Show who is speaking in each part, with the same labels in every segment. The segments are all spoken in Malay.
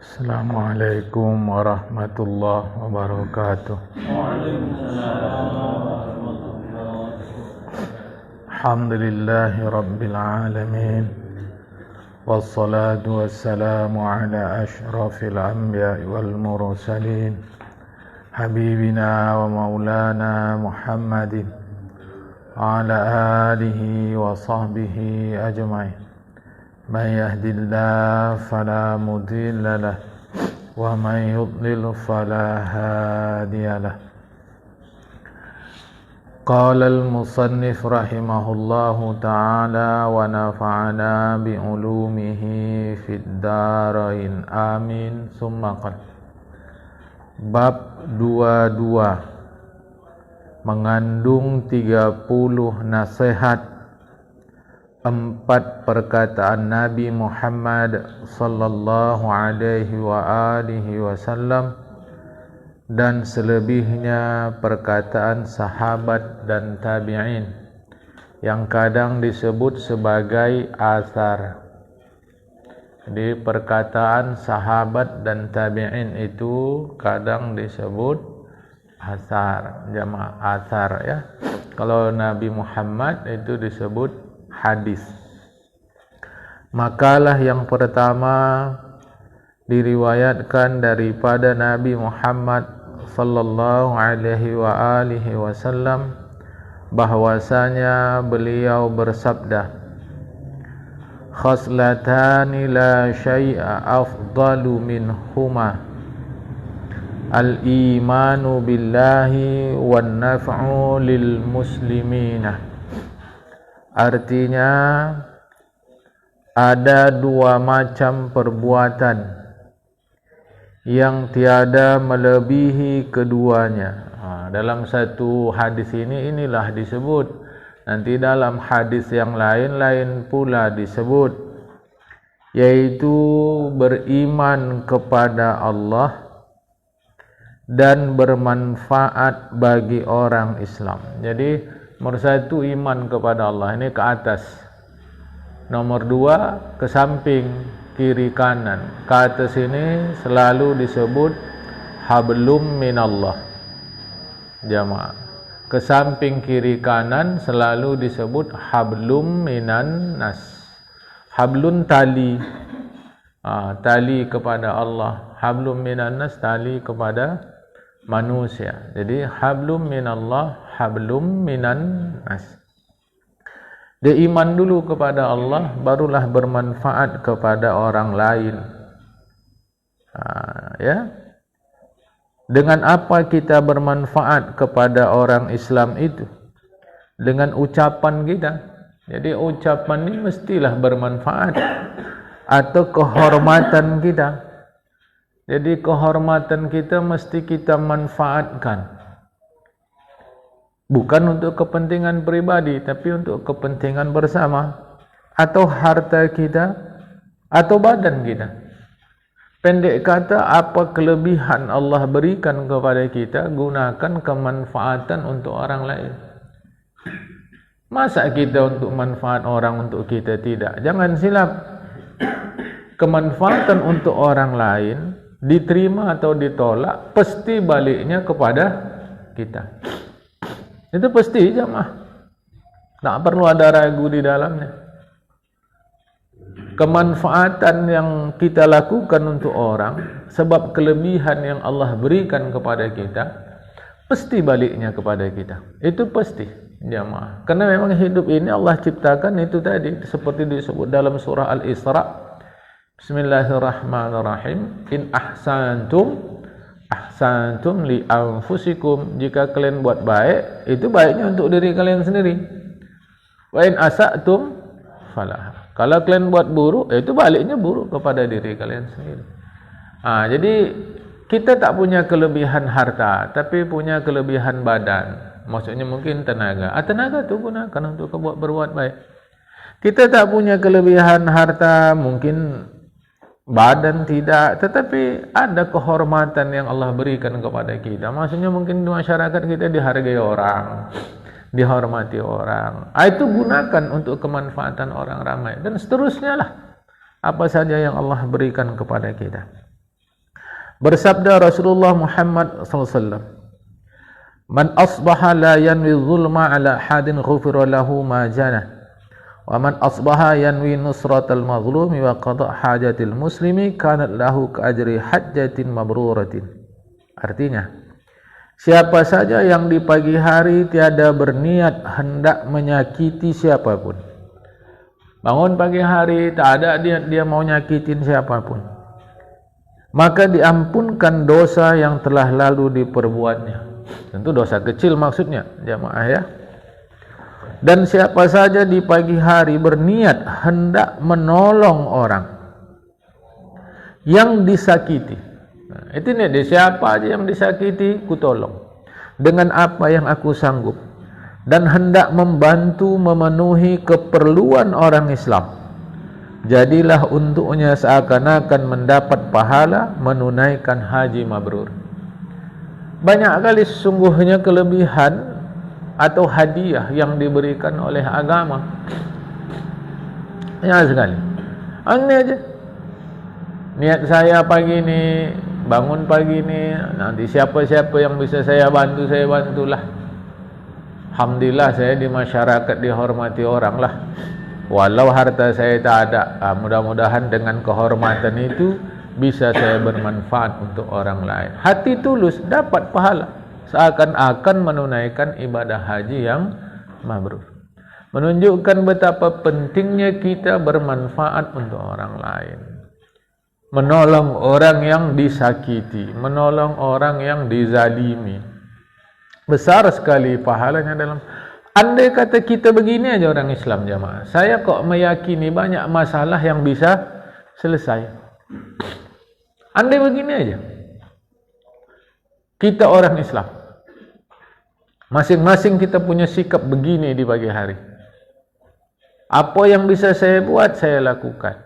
Speaker 1: Assalamualaikum warahmatullahi wabarakatuh. Alhamdulillahi rabbil alamin. Wassalatu wassalamu ala ashrafil anbiya'i wal mursalin. Habibina wa maulana Muhammadin wa ala alihi wa sahbihi ajma'in. Man yahdillahu fala mudilla lahu wa man yudlil fala hadiya lahu. Qala al-musannif rahimahullahu ta'ala wa nafa'ana bi ulumihi fid darain amin. Summa qala bab 22 mengandung 30 nasihat 4 perkataan Nabi Muhammad sallallahu alaihi wa alihi wasallam dan selebihnya perkataan sahabat dan tabi'in yang kadang disebut sebagai athar. Jadi perkataan sahabat dan tabi'in itu kadang disebut athar, jamak athar ya. Kalau Nabi Muhammad itu disebut hadis. Makalah yang pertama diriwayatkan daripada Nabi Muhammad sallallahu alaihi wa alihi wasallam bahwasanya beliau bersabda, khaslatani la syai'a afdalu minhuma al-imanu billahi wan naf'u lil muslimina. Artinya ada 2 macam perbuatan yang tiada melebihi keduanya. Dalam satu hadis inilah disebut. Nanti dalam hadis yang lain pula disebut, yaitu beriman kepada Allah dan bermanfaat bagi orang Islam. Jadi nomor 1 iman kepada Allah, ini ke atas. Nomor 2 ke samping, kiri kanan. Ke atas ini selalu disebut hablum minallah, jamaah. Ke samping kiri kanan selalu disebut hablum minan nas. Hablun tali, tali kepada Allah. Hablum minan nas, tali kepada manusia. Jadi hablum minallah, hablum minan nas. Dia iman dulu kepada Allah, barulah bermanfaat kepada orang lain. Ya. Dengan apa kita bermanfaat kepada orang Islam itu? Dengan ucapan kita. Jadi ucapan ini mestilah bermanfaat. Atau kehormatan kita. Jadi kehormatan kita mesti kita manfaatkan. Bukan untuk kepentingan pribadi, tapi untuk kepentingan bersama. Atau harta kita, atau badan kita. Pendek kata, apa kelebihan Allah berikan kepada kita, gunakan kemanfaatan untuk orang lain. Masa kita untuk manfaat orang untuk kita tidak? Jangan silap. Kemanfaatan untuk orang lain diterima atau ditolak, pasti baliknya kepada kita. Itu pasti jamaah. Tak perlu ada ragu di dalamnya. Kemanfaatan yang kita lakukan untuk orang, sebab kelebihan yang Allah berikan kepada kita, pasti baliknya kepada kita. Itu pasti jamaah. Karena memang hidup ini Allah ciptakan itu tadi, seperti disebut dalam surah Al-Isra. Bismillahirrahmanirrahim. In ahsantum li anfusikum. Jika kalian buat baik, itu baiknya untuk diri kalian sendiri. Wa in asa'tum falah. Kalau kalian buat buruk, itu baliknya buruk kepada diri kalian sendiri. Jadi kita tak punya kelebihan harta, tapi punya kelebihan badan. Maksudnya mungkin tenaga. Tenaga itu gunakan untuk berbuat baik. Kita tak punya kelebihan harta, mungkin badan tidak, tetapi ada kehormatan yang Allah berikan kepada kita. Maksudnya mungkin di masyarakat kita dihargai orang, dihormati orang. Itu gunakan untuk kemanfaatan orang ramai. Dan seterusnya lah. Apa saja yang Allah berikan kepada kita. Bersabda Rasulullah Muhammad SAW, "Man asbaha la yanwi zulma ala hadin ghufira lahu ma jana, wa man asbaha yanwi nusratal mazlumi wa qada hajatil muslimi kanat lahu ka ajri hajjatin mabruratin." Artinya, siapa saja yang di pagi hari tiada berniat hendak menyakiti siapapun, bangun pagi hari tak ada dia mau nyakitin siapapun, maka diampunkan dosa yang telah lalu diperbuatnya. Tentu dosa kecil maksudnya, jamaah ya. Dan siapa saja di pagi hari berniat hendak menolong orang yang disakiti, nah, itu nih, dia siapa aja yang disakiti, ku tolong dengan apa yang aku sanggup, dan hendak membantu memenuhi keperluan orang Islam, jadilah untuknya seakan-akan mendapat pahala menunaikan haji mabrur. Banyak kali sesungguhnya kelebihan atau hadiah yang diberikan oleh agama. Ya sekali. Ini aja. Niat saya pagi ini, bangun pagi ini, nanti siapa-siapa yang bisa saya bantu, saya bantulah. Alhamdulillah saya di masyarakat dihormati orang lah. Walau harta saya tak ada, mudah-mudahan dengan kehormatan itu bisa saya bermanfaat untuk orang lain. Hati tulus dapat pahala, seakan-akan menunaikan ibadah haji yang mabrur. Menunjukkan betapa pentingnya kita bermanfaat untuk orang lain, menolong orang yang disakiti, menolong orang yang dizalimi. Besar sekali pahalanya dalam. Andai kata kita begini aja orang Islam jamaah, saya kok meyakini banyak masalah yang bisa selesai. Andai begini aja, kita orang Islam, masing-masing kita punya sikap begini di pagi hari. Apa yang bisa saya buat, saya lakukan.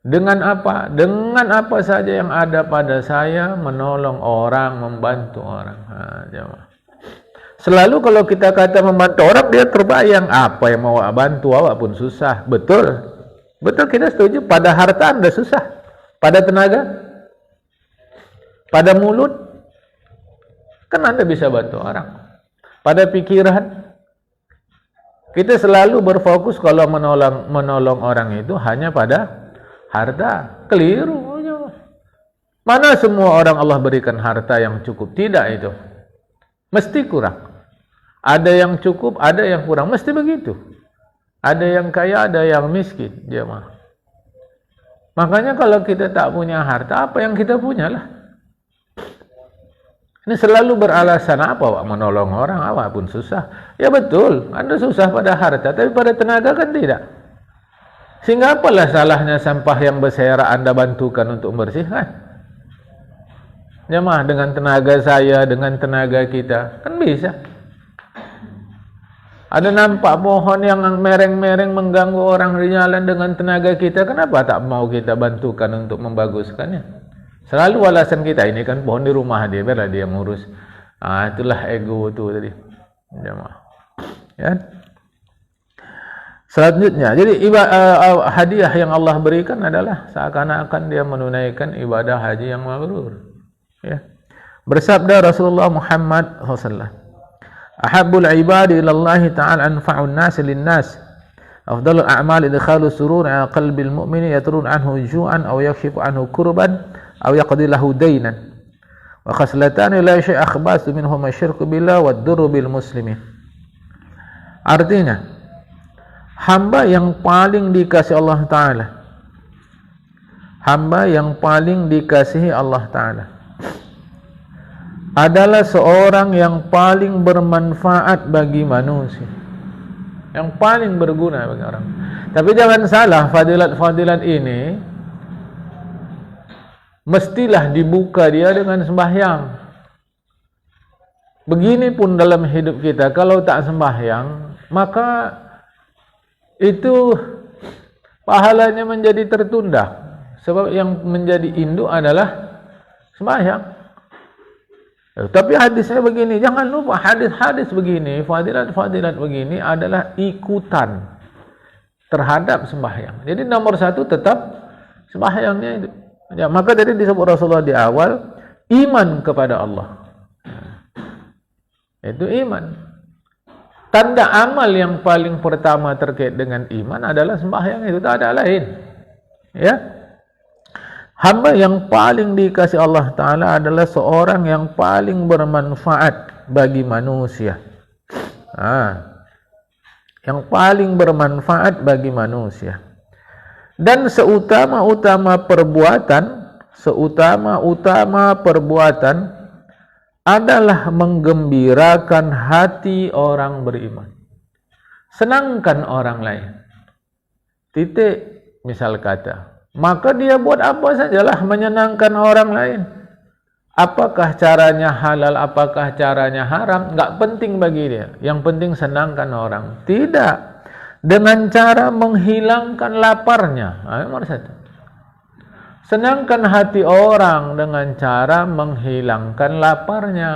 Speaker 1: Dengan apa? Dengan apa saja yang ada pada saya, menolong orang, membantu orang. Jamaah. Selalu kalau kita kata membantu orang, dia terbayang apa yang mau bantu, awak pun susah. Betul, betul, kita setuju. Pada harta Anda susah, pada tenaga, pada mulut kan Anda bisa bantu orang. Pada pikiran, kita selalu berfokus kalau menolong orang itu hanya pada harta. Keliru. Mana semua orang Allah berikan harta yang cukup? Tidak, itu mesti kurang. Ada yang cukup, ada yang kurang, mesti begitu. Ada yang kaya, ada yang miskin, jemaah. Makanya kalau kita tak punya harta, apa yang kita punya lah. Ini selalu beralasan apa, Pak? Menolong orang, awak pun susah. Ya betul, Anda susah pada harta, tapi pada tenaga kan tidak. Sehingga apalah salahnya sampah yang berserakan Anda bantukan untuk membersihkan? Jemaah, dengan tenaga saya, dengan tenaga kita, kan bisa. Ada nampak pohon yang mereng-mereng mengganggu orang di jalan dengan tenaga kita, kenapa tak mau kita bantukan untuk membaguskannya? Selalu alasan kita, ini kan pohon di rumah dia, biarlah dia ngurus. Itulah ego itu tadi. Jemaah. Ya. Selanjutnya, jadi hadiah yang Allah berikan adalah seakan-akan dia menunaikan ibadah haji yang mabrur. Ya. Bersabda Rasulullah Muhammad SAW, "Ahabbul ibadi ila Allah ta'ala anfa'un nas lin-nas. Afdalul a'mali idkhalu surur ala qalbil mu'mini yatrun anhu ju'an aw yakshifu anhu kurban aw yaqdi lahu daynan. Wa khaslatan la syai' akhbasu minhum asyirku billah wa ad-durru bil muslimin." Artinya, hamba yang paling dikasihi Allah Ta'ala, hamba yang paling dikasihi Allah Ta'ala adalah seorang yang paling bermanfaat bagi manusia, yang paling berguna bagi orang. Tapi jangan salah, fadilat-fadilat ini mestilah dibuka dia dengan sembahyang. Begini pun dalam hidup kita, kalau tak sembahyang, maka itu pahalanya menjadi tertunda. Sebab yang menjadi induk adalah sembahyang. Tapi hadisnya begini, jangan lupa hadis-hadis begini, fadilat-fadilat begini adalah ikutan terhadap sembahyang. Jadi nomor satu tetap sembahyangnya itu. Ya, maka jadi disebut Rasulullah di awal, iman kepada Allah. Itu iman. Tanda amal yang paling pertama terkait dengan iman adalah sembahyang, itu tak ada lain. Ya. Hamba yang paling dikasihi Allah Ta'ala adalah seorang yang paling bermanfaat bagi manusia. Yang paling bermanfaat bagi manusia. Dan seutama-utama perbuatan adalah menggembirakan hati orang beriman. Senangkan orang lain. Titik, misal kata. Maka dia buat apa sajalah menyenangkan orang lain. Apakah caranya halal, apakah caranya haram, enggak penting bagi dia. Yang penting senangkan orang. Tidak. Dengan cara menghilangkan laparnya. Nomor satu. Senangkan hati orang dengan cara menghilangkan laparnya.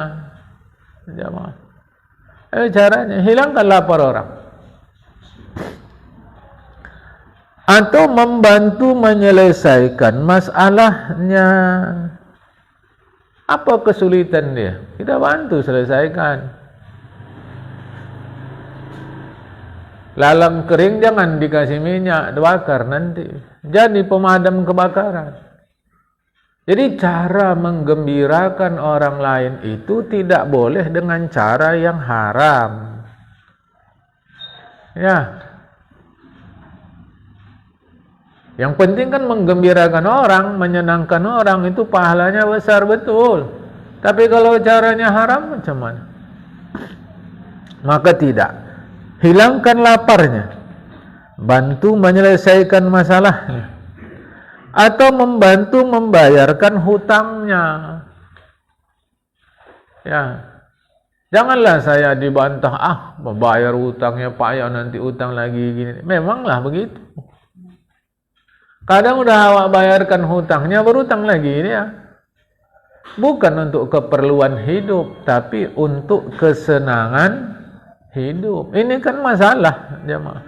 Speaker 1: Jamaah. Caranya hilangkan lapar orang. Atau membantu menyelesaikan masalahnya. Apa kesulitan dia? Kita bantu selesaikan. Lalang kering jangan dikasih minyak, bakar nanti. Jadi pemadam kebakaran. Jadi cara menggembirakan orang lain itu tidak boleh dengan cara yang haram. Ya. Yang penting kan menggembirakan orang, menyenangkan orang, itu pahalanya besar betul. Tapi kalau caranya haram macam mana? Maka tidak. Hilangkan laparnya. Bantu menyelesaikan masalahnya. Atau membantu membayarkan hutangnya. Ya. Janganlah saya dibantah, membayar hutangnya payah, nanti hutang lagi gini. Memanglah begitu. Kadang udah awak bayarkan hutangnya, berhutang lagi dia. Bukan untuk keperluan hidup, tapi untuk kesenangan hidup. Ini kan masalah, jemaah.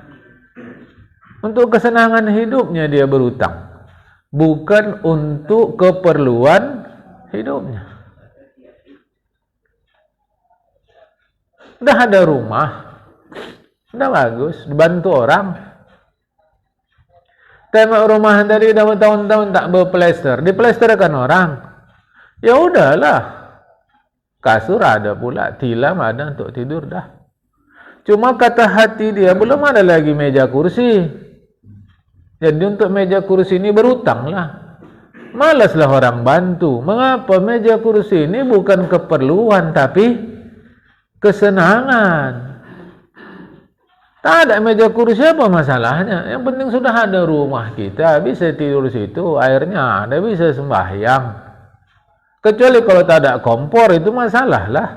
Speaker 1: Untuk kesenangan hidupnya dia berhutang. Bukan untuk keperluan hidupnya. Udah ada rumah. Udah bagus, dibantu orang. Tengok rumah tadi dah bertahun-tahun tak berplester, diplasterkan orang. Ya udahlah. Kasur ada pula, tilam ada untuk tidur dah. Cuma kata hati dia belum ada lagi meja kursi. Jadi untuk meja kursi ini berhutanglah. Malaslah orang bantu. Mengapa meja kursi ini bukan keperluan tapi kesenangan? Tak ada meja kursi, apa masalahnya? Yang penting sudah ada rumah kita, bisa tidur situ, airnya ada, bisa sembahyang. Kecuali kalau tak ada kompor, itu masalah lah.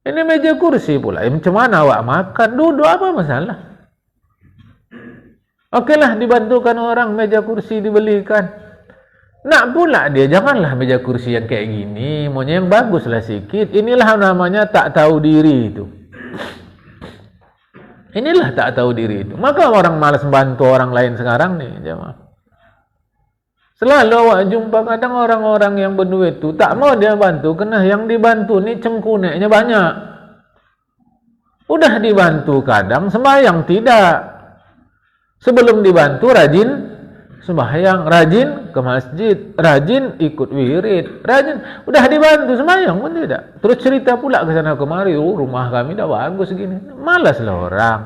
Speaker 1: Ini meja kursi pula. Macam mana awak makan? Duduk, apa masalah? Okeylah, dibantukan orang, meja kursi dibelikan. Nak pula dia, janganlah meja kursi yang kayak gini, maunya yang baguslah sikit. Inilah namanya tak tahu diri itu. Inilah tak tahu diri itu. Maka orang malas bantu orang lain sekarang nih, jemaah. Selalu awak jumpa kadang orang-orang yang berduit itu tak mau dia bantu, kena yang dibantu ni cengkuneknya banyak. Udah dibantu kadang sembahyang tidak. Sebelum dibantu rajin sembahyang, rajin ke masjid, rajin ikut wirid, rajin. Udah dibantu sembahyang pun tidak. Terus cerita pula ke sana kemari, rumah kami dah bagus gini. Malaslah orang.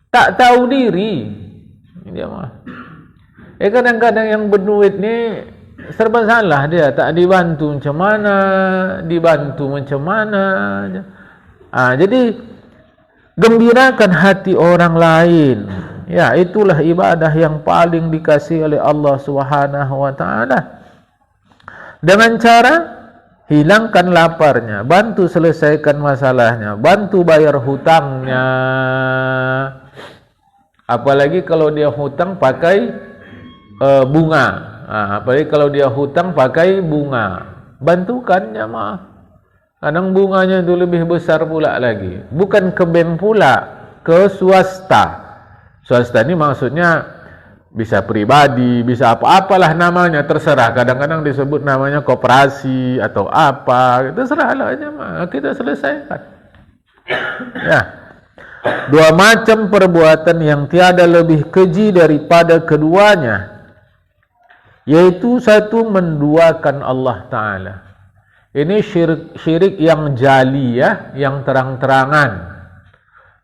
Speaker 1: Tak tahu diri. Dia mah. Kadang-kadang yang berduit ni serba salah dia, tak dibantu macam mana, dibantu macam mana. Jadi gembirakan hati orang lain. Ya, itulah ibadah yang paling dikasihi oleh Allah Subhanahu wa taala. Dengan cara hilangkan laparnya, bantu selesaikan masalahnya, bantu bayar hutangnya. Apalagi kalau dia hutang pakai bunga. Apalagi kalau dia hutang pakai bunga. Bantukan jemaah. Kadang bunganya itu lebih besar pula lagi. Bukan ke bank pula, ke swasta. Swasta ini maksudnya Bisa pribadi, bisa apa-apalah namanya, terserah. Kadang-kadang disebut namanya koperasi atau apa, terserahlah aja mah, kita selesaikan. Ya. Dua macam perbuatan yang tiada lebih keji daripada keduanya, yaitu satu, menduakan Allah Ta'ala. Ini syirik yang jali, ya, yang terang-terangan,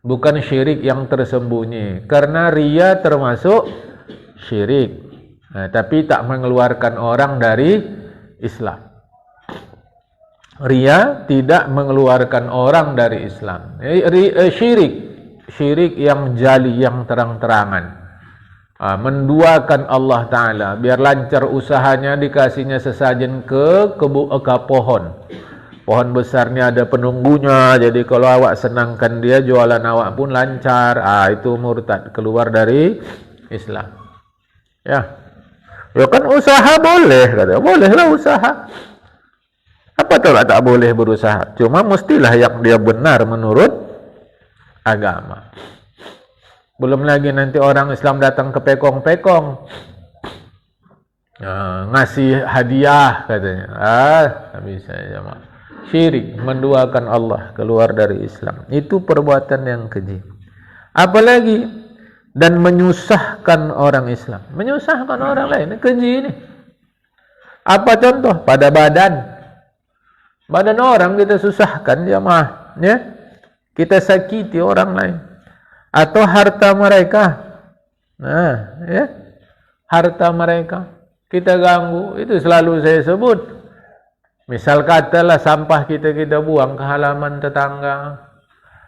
Speaker 1: bukan syirik yang tersembunyi. Karena riya termasuk syirik, tapi tak mengeluarkan orang dari Islam. Riya tidak mengeluarkan orang dari Islam. Syirik yang jali, yang terang-terangan, menduakan Allah Ta'ala, biar lancar usahanya, dikasihnya sesajen ke pohon besarnya ada penunggunya, jadi kalau awak senangkan dia, jualan awak pun lancar. Itu murtad, keluar dari Islam. Ya kan usaha boleh, kata, bolehlah usaha. Apa tak boleh berusaha? Cuma mestilah yang dia benar menurut agama. Belum lagi nanti orang Islam datang ke pekong-pekong, ngasih hadiah katanya. Tak bisa ya, mak. Syirik, menduakan Allah, keluar dari Islam. Itu perbuatan yang keji. Apalagi dan menyusahkan orang Islam, menyusahkan orang lain, ini keji ini. Apa contoh? Pada badan orang kita susahkan, jamaah, ya, kita sakiti orang lain, atau harta mereka. Ya, harta mereka kita ganggu, itu selalu saya sebut. Misal katalah sampah kita buang ke halaman tetangga,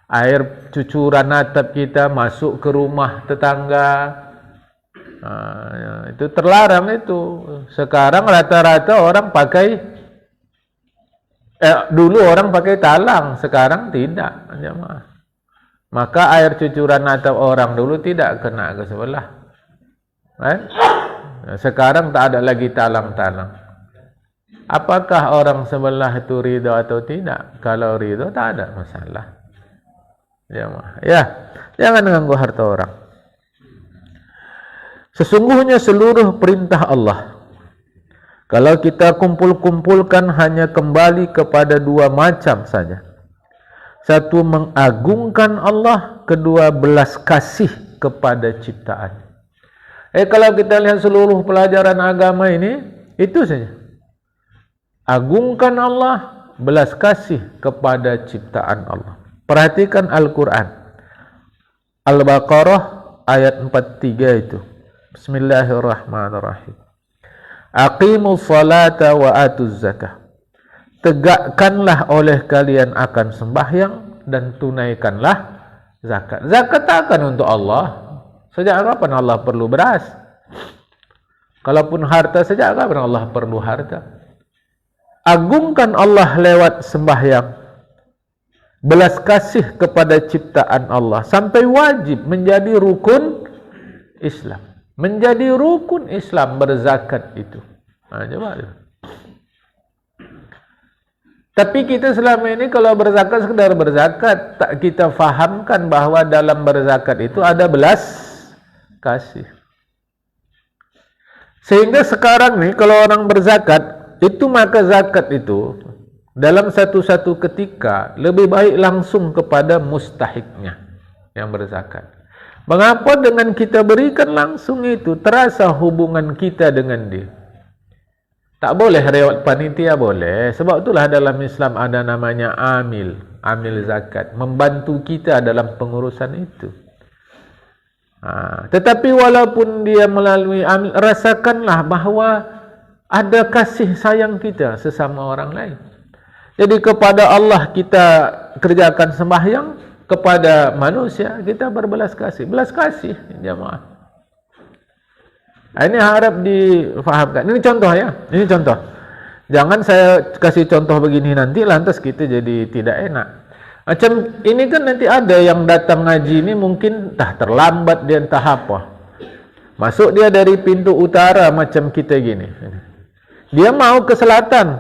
Speaker 1: air cucuran atap kita masuk ke rumah tetangga, itu terlarang itu. Sekarang rata-rata orang pakai, dulu orang pakai talang, sekarang tidak. Maka air cucuran atap orang dulu tidak kena ke sebelah. Sekarang tak ada lagi talang-talang. Apakah orang sebelah itu ridho atau tidak? Kalau ridho tak ada masalah. Ya, jangan mengganggu harta orang. Sesungguhnya seluruh perintah Allah, kalau kita kumpulkan hanya kembali kepada dua macam saja. Satu, mengagungkan Allah. Kedua, belas kasih kepada ciptaan. Kalau kita lihat seluruh pelajaran agama ini, itu saja. Agungkan Allah, belas kasih kepada ciptaan Allah. Perhatikan Al-Quran, Al-Baqarah ayat 43 itu. Bismillahirrahmanirrahim. Aqimus salata wa atuz zakah. Tegakkanlah oleh kalian akan sembahyang dan tunaikanlah zakat. Zakat akan untuk Allah. Sejak kapan Allah perlu beras? Kalaupun harta, sejak kapan Allah perlu harta? Agungkan Allah lewat sembahyang, belas kasih kepada ciptaan Allah, sampai wajib menjadi rukun Islam. Menjadi rukun Islam berzakat itu. Coba. Tapi kita selama ini kalau berzakat sekedar berzakat, tak kita fahamkan bahwa dalam berzakat itu ada belas kasih. Sehingga sekarang nih kalau orang berzakat itu, maka zakat itu dalam satu-satu ketika lebih baik langsung kepada mustahiknya yang berzakat. Mengapa dengan kita berikan langsung itu terasa hubungan kita dengan dia? Tak boleh lewat panitia, boleh. Sebab itulah dalam Islam ada namanya amil zakat, membantu kita dalam pengurusan itu. Tetapi walaupun dia melalui amil, rasakanlah bahwa ada kasih sayang kita sesama orang lain. Jadi kepada Allah kita kerjakan sembahyang, kepada manusia kita berbelas kasih. Belas kasih, jamaah. Ini harap difahamkan. Ini contoh ya, ini contoh. Jangan saya kasih contoh begini nanti lantas kita jadi tidak enak. Macam ini kan nanti ada yang datang ngaji ini mungkin terlambat dia entah apa. Masuk dia dari pintu utara macam kita gini. Dia mau ke selatan.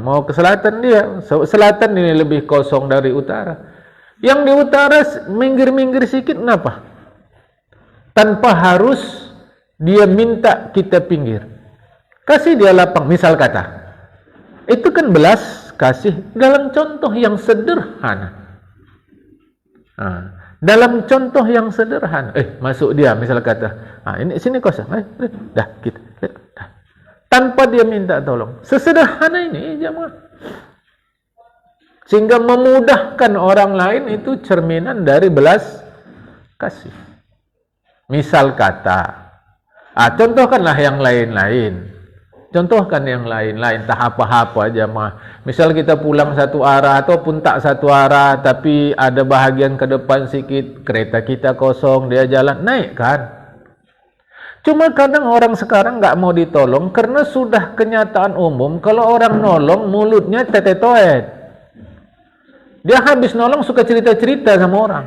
Speaker 1: Mau ke selatan dia. Selatan ini lebih kosong dari utara. Yang di utara minggir-minggir sikit kenapa? Tanpa harus dia minta kita pinggir, kasih dia lapang, misal kata, itu kan belas kasih dalam contoh yang sederhana. Dalam contoh yang sederhana, masuk dia, misal kata, ini sini kosong, dah kita, dah. Tanpa dia minta tolong, sesederhana ini jemaah, sehingga memudahkan orang lain, itu cerminan dari belas kasih. Misal kata, contohkanlah yang lain-lain. Contohkan yang lain-lain, tak apa-apa aja mah. Misal kita pulang satu arah ataupun tak satu arah, tapi ada bahagian ke depan sikit, kereta kita kosong, dia jalan, naik kan. Cuma kadang orang sekarang nggak mau ditolong karena sudah kenyataan umum kalau orang nolong mulutnya tetetoet. Dia habis nolong suka cerita-cerita sama orang.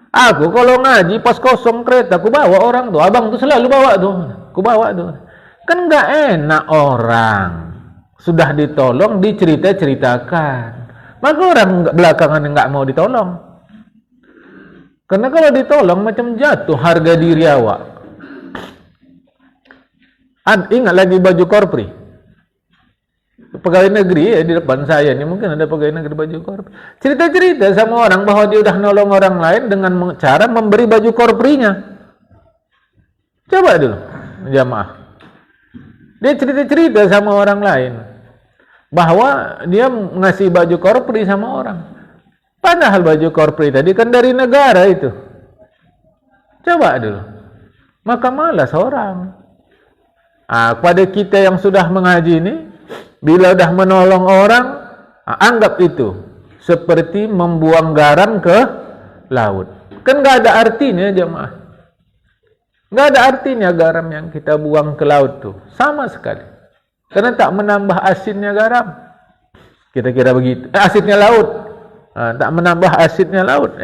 Speaker 1: Aku kalau ngaji pas kosong kereta, aku bawa orang tuh, abang tuh selalu bawa tuh, aku bawa tuh. Kan nggak enak orang sudah ditolong dicerita-ceritakan. Maka orang belakangan nggak mau ditolong. Karena kalau ditolong macam jatuh harga diri awak. Ingat lagi baju korpri. Pegawai negeri di depan saya ini, mungkin ada pegawai negeri baju korpri. Cerita-cerita sama orang bahwa dia udah nolong orang lain dengan cara memberi baju korprinya. Coba dulu, jamaah. Dia cerita-cerita sama orang lain bahwa dia ngasih baju korpri sama orang. Padahal baju korpri tadi kan dari negara itu. Coba dulu. Maka malas orang. Pada kita yang sudah mengaji ini, bila sudah menolong orang, anggap itu seperti membuang garam ke laut. Kan nggak ada artinya jemaah. Nggak ada artinya garam yang kita buang ke laut tuh, sama sekali. Karena tak menambah asinnya garam. Kira-kira begitu. Asidnya laut. Tak menambah asidnya laut.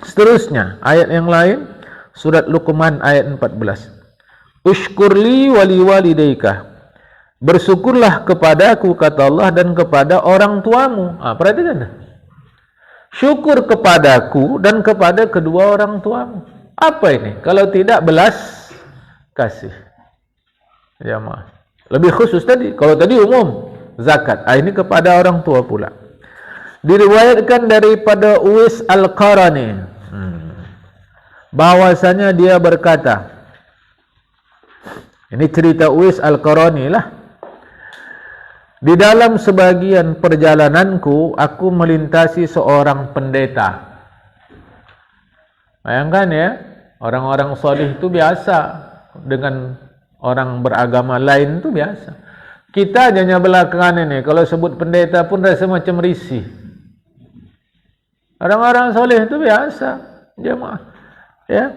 Speaker 1: Seterusnya, ayat yang lain, surat Luqman ayat 14. Ushkurli wali walidayka. Bersyukurlah kepadaku, kata Allah, dan kepada orang tuamu. Perhatikan. Syukur kepadaku dan kepada kedua orang tuamu. Apa ini? Kalau tidak belas kasih. Ya maaf. Lebih khusus tadi. Kalau tadi umum zakat. Ini kepada orang tua pula. Diriwayatkan daripada Uwais Al-Qarani, bahwasanya dia berkata, ini cerita Uwais Al-Qarani lah. Di dalam sebagian perjalananku, aku melintasi seorang pendeta. Bayangkan ya, orang-orang soleh itu biasa dengan orang beragama lain itu biasa. Kita hanya belakangan ini, kalau sebut pendeta pun rasa macam risih. Orang-orang soleh itu biasa, jemaah. Ya,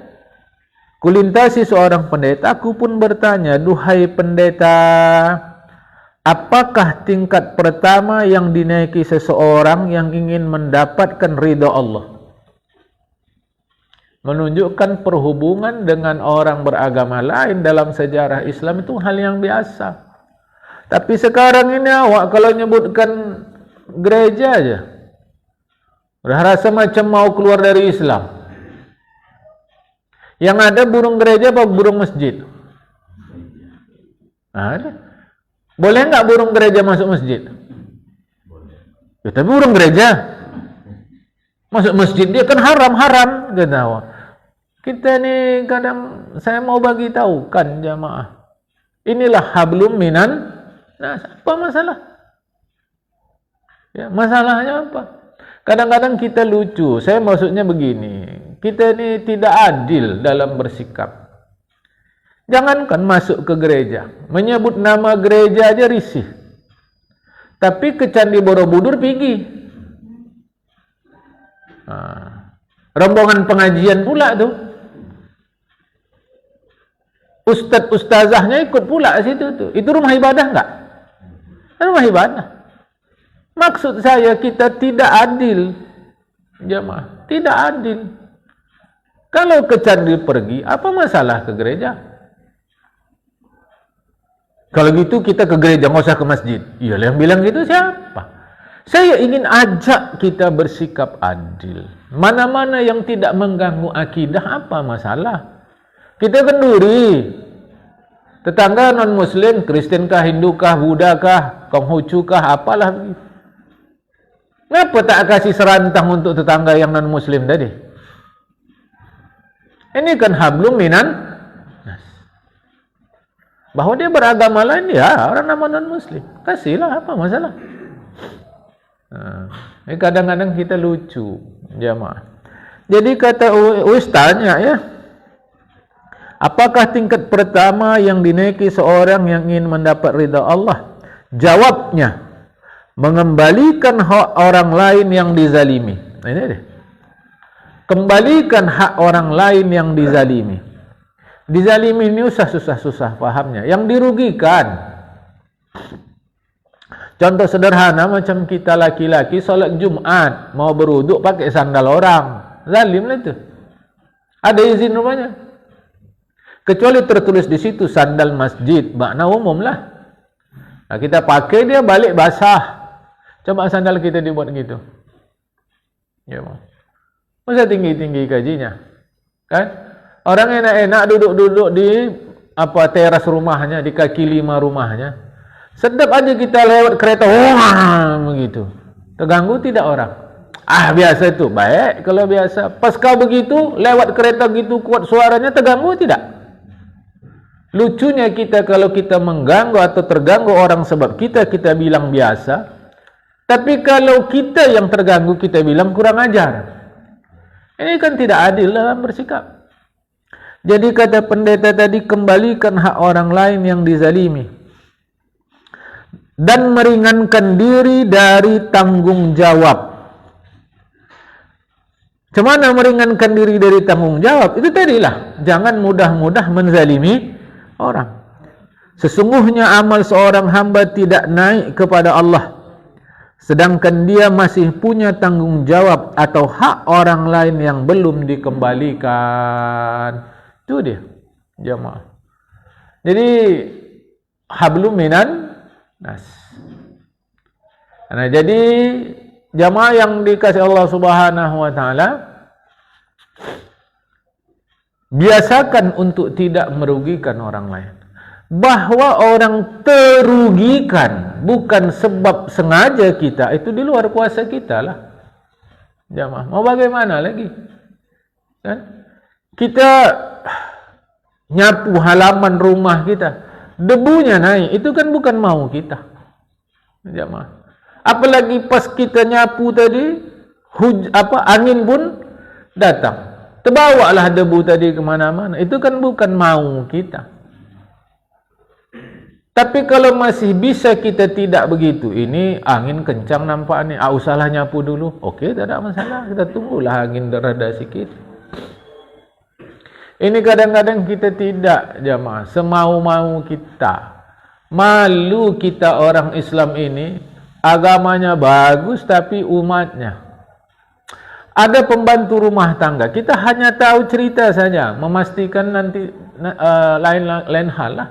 Speaker 1: kulintasi seorang pendeta, aku pun bertanya, duhai pendeta, apakah tingkat pertama yang dinaiki seseorang yang ingin mendapatkan ridha Allah? Menunjukkan perhubungan dengan orang beragama lain dalam sejarah Islam itu hal yang biasa. Tapi sekarang ini awak kalau nyebutkan gereja aja, udah rasa macam mau keluar dari Islam. Yang ada burung gereja apa burung masjid? Ada. Boleh nggak burung gereja masuk masjid? Ya, tapi burung gereja masuk masjid dia kan haram kata awak. Kita ni kadang saya mau bagi tahu kan jamaah. Inilah hablum minan nas. Apa masalah? Ya, masalahnya apa? Kadang-kadang kita lucu. Saya maksudnya begini. Kita ni tidak adil dalam bersikap. Jangankan masuk ke gereja, menyebut nama gereja aja risih. Tapi ke Candi Borobudur pergi. Rombongan pengajian pula tuh. Ustadz ustazahnya ikut pula situ tuh. Itu rumah ibadah enggak? Rumah ibadah. Maksud saya kita tidak adil, jemaah. Tidak adil. Kalau ke candi pergi, apa masalah ke gereja? Kalau gitu kita ke gereja, nggak usah ke masjid. Iya, yang bilang gitu siapa? Saya ingin ajak kita bersikap adil. Mana-mana yang tidak mengganggu akidah, apa masalah? Kita kenduri. Tetangga non-muslim, Kristen kah, Hindu kah, Buddha kah, Konghucu kah, apalah begitu. Kenapa tak kasih serantang untuk tetangga yang non-muslim tadi? Ini kan hablum minan nas. Bahawa dia beragama lain, ya orang nama non-muslim. Kasihlah, apa masalah? Kadang-kadang kita lucu, jamaah. Jadi kata Ustaz tanya ya, apakah tingkat pertama yang dinaiki seorang yang ingin mendapat ridha Allah? Jawabnya, mengembalikan hak orang lain yang dizalimi. Ini dia. Kembalikan hak orang lain yang dizalimi. Dizalimi ini susah fahamnya. Yang dirugikan. Contoh sederhana macam kita laki-laki solat Jumat mau berwuduk pakai sandal orang. Zalim lah itu. Ada izin rumahnya. Kecuali tertulis di situ sandal masjid, makna umum lah. Nah, kita pakai dia balik basah. Coba sandal kita dibuat gitu. Ya, masa tinggi-tinggi gajinya. Kan? Orang enak-enak duduk-duduk di teras rumahnya, di kaki 5 rumahnya. Sedap aja kita lewat kereta, wah begitu. Terganggu tidak orang? Biasa itu, baik kalau biasa. Pas kau begitu, lewat kereta gitu kuat suaranya, terganggu tidak? Lucunya kita kalau kita mengganggu atau terganggu orang sebab kita bilang biasa. Tapi kalau kita yang terganggu, kita bilang kurang ajar. Ini kan tidak adil dalam bersikap. Jadi kata pendeta tadi, kembalikan hak orang lain yang dizalimi. Dan meringankan diri dari tanggung jawab. Cemana meringankan diri dari tanggung jawab? Itu tadilah, jangan mudah-mudah menzalimi orang. Sesungguhnya amal seorang hamba tidak naik kepada Allah, sedangkan dia masih punya tanggung jawab atau hak orang lain yang belum dikembalikan. Itu dia, jamaah. Jadi hablum minan nas. Nah, jadi jamaah yang dikasih Allah Subhanahu wa taala, biasakan untuk tidak merugikan orang lain. Bahwa orang terugikan bukan sebab sengaja kita, itu di luar kuasa kita lah. Jamaah, mau bagaimana lagi? Kan? Kita nyapu halaman rumah kita, debunya naik, itu kan bukan mau kita. Jamaah. Apalagi pas kita nyapu tadi, angin pun datang. Terbawalah debu tadi kemana-mana. Itu kan bukan mau kita. Tapi kalau masih bisa kita tidak begitu, ini angin kencang nampak ni, usahlah nyapu dulu. Okey, tak ada masalah. Kita tunggulah angin reda sikit. Ini kadang-kadang kita tidak, jamaah, semau-mau kita. Malu kita orang Islam ini, agamanya bagus tapi umatnya. Ada pembantu rumah tangga, kita hanya tahu cerita saja, memastikan nanti lain hal lah.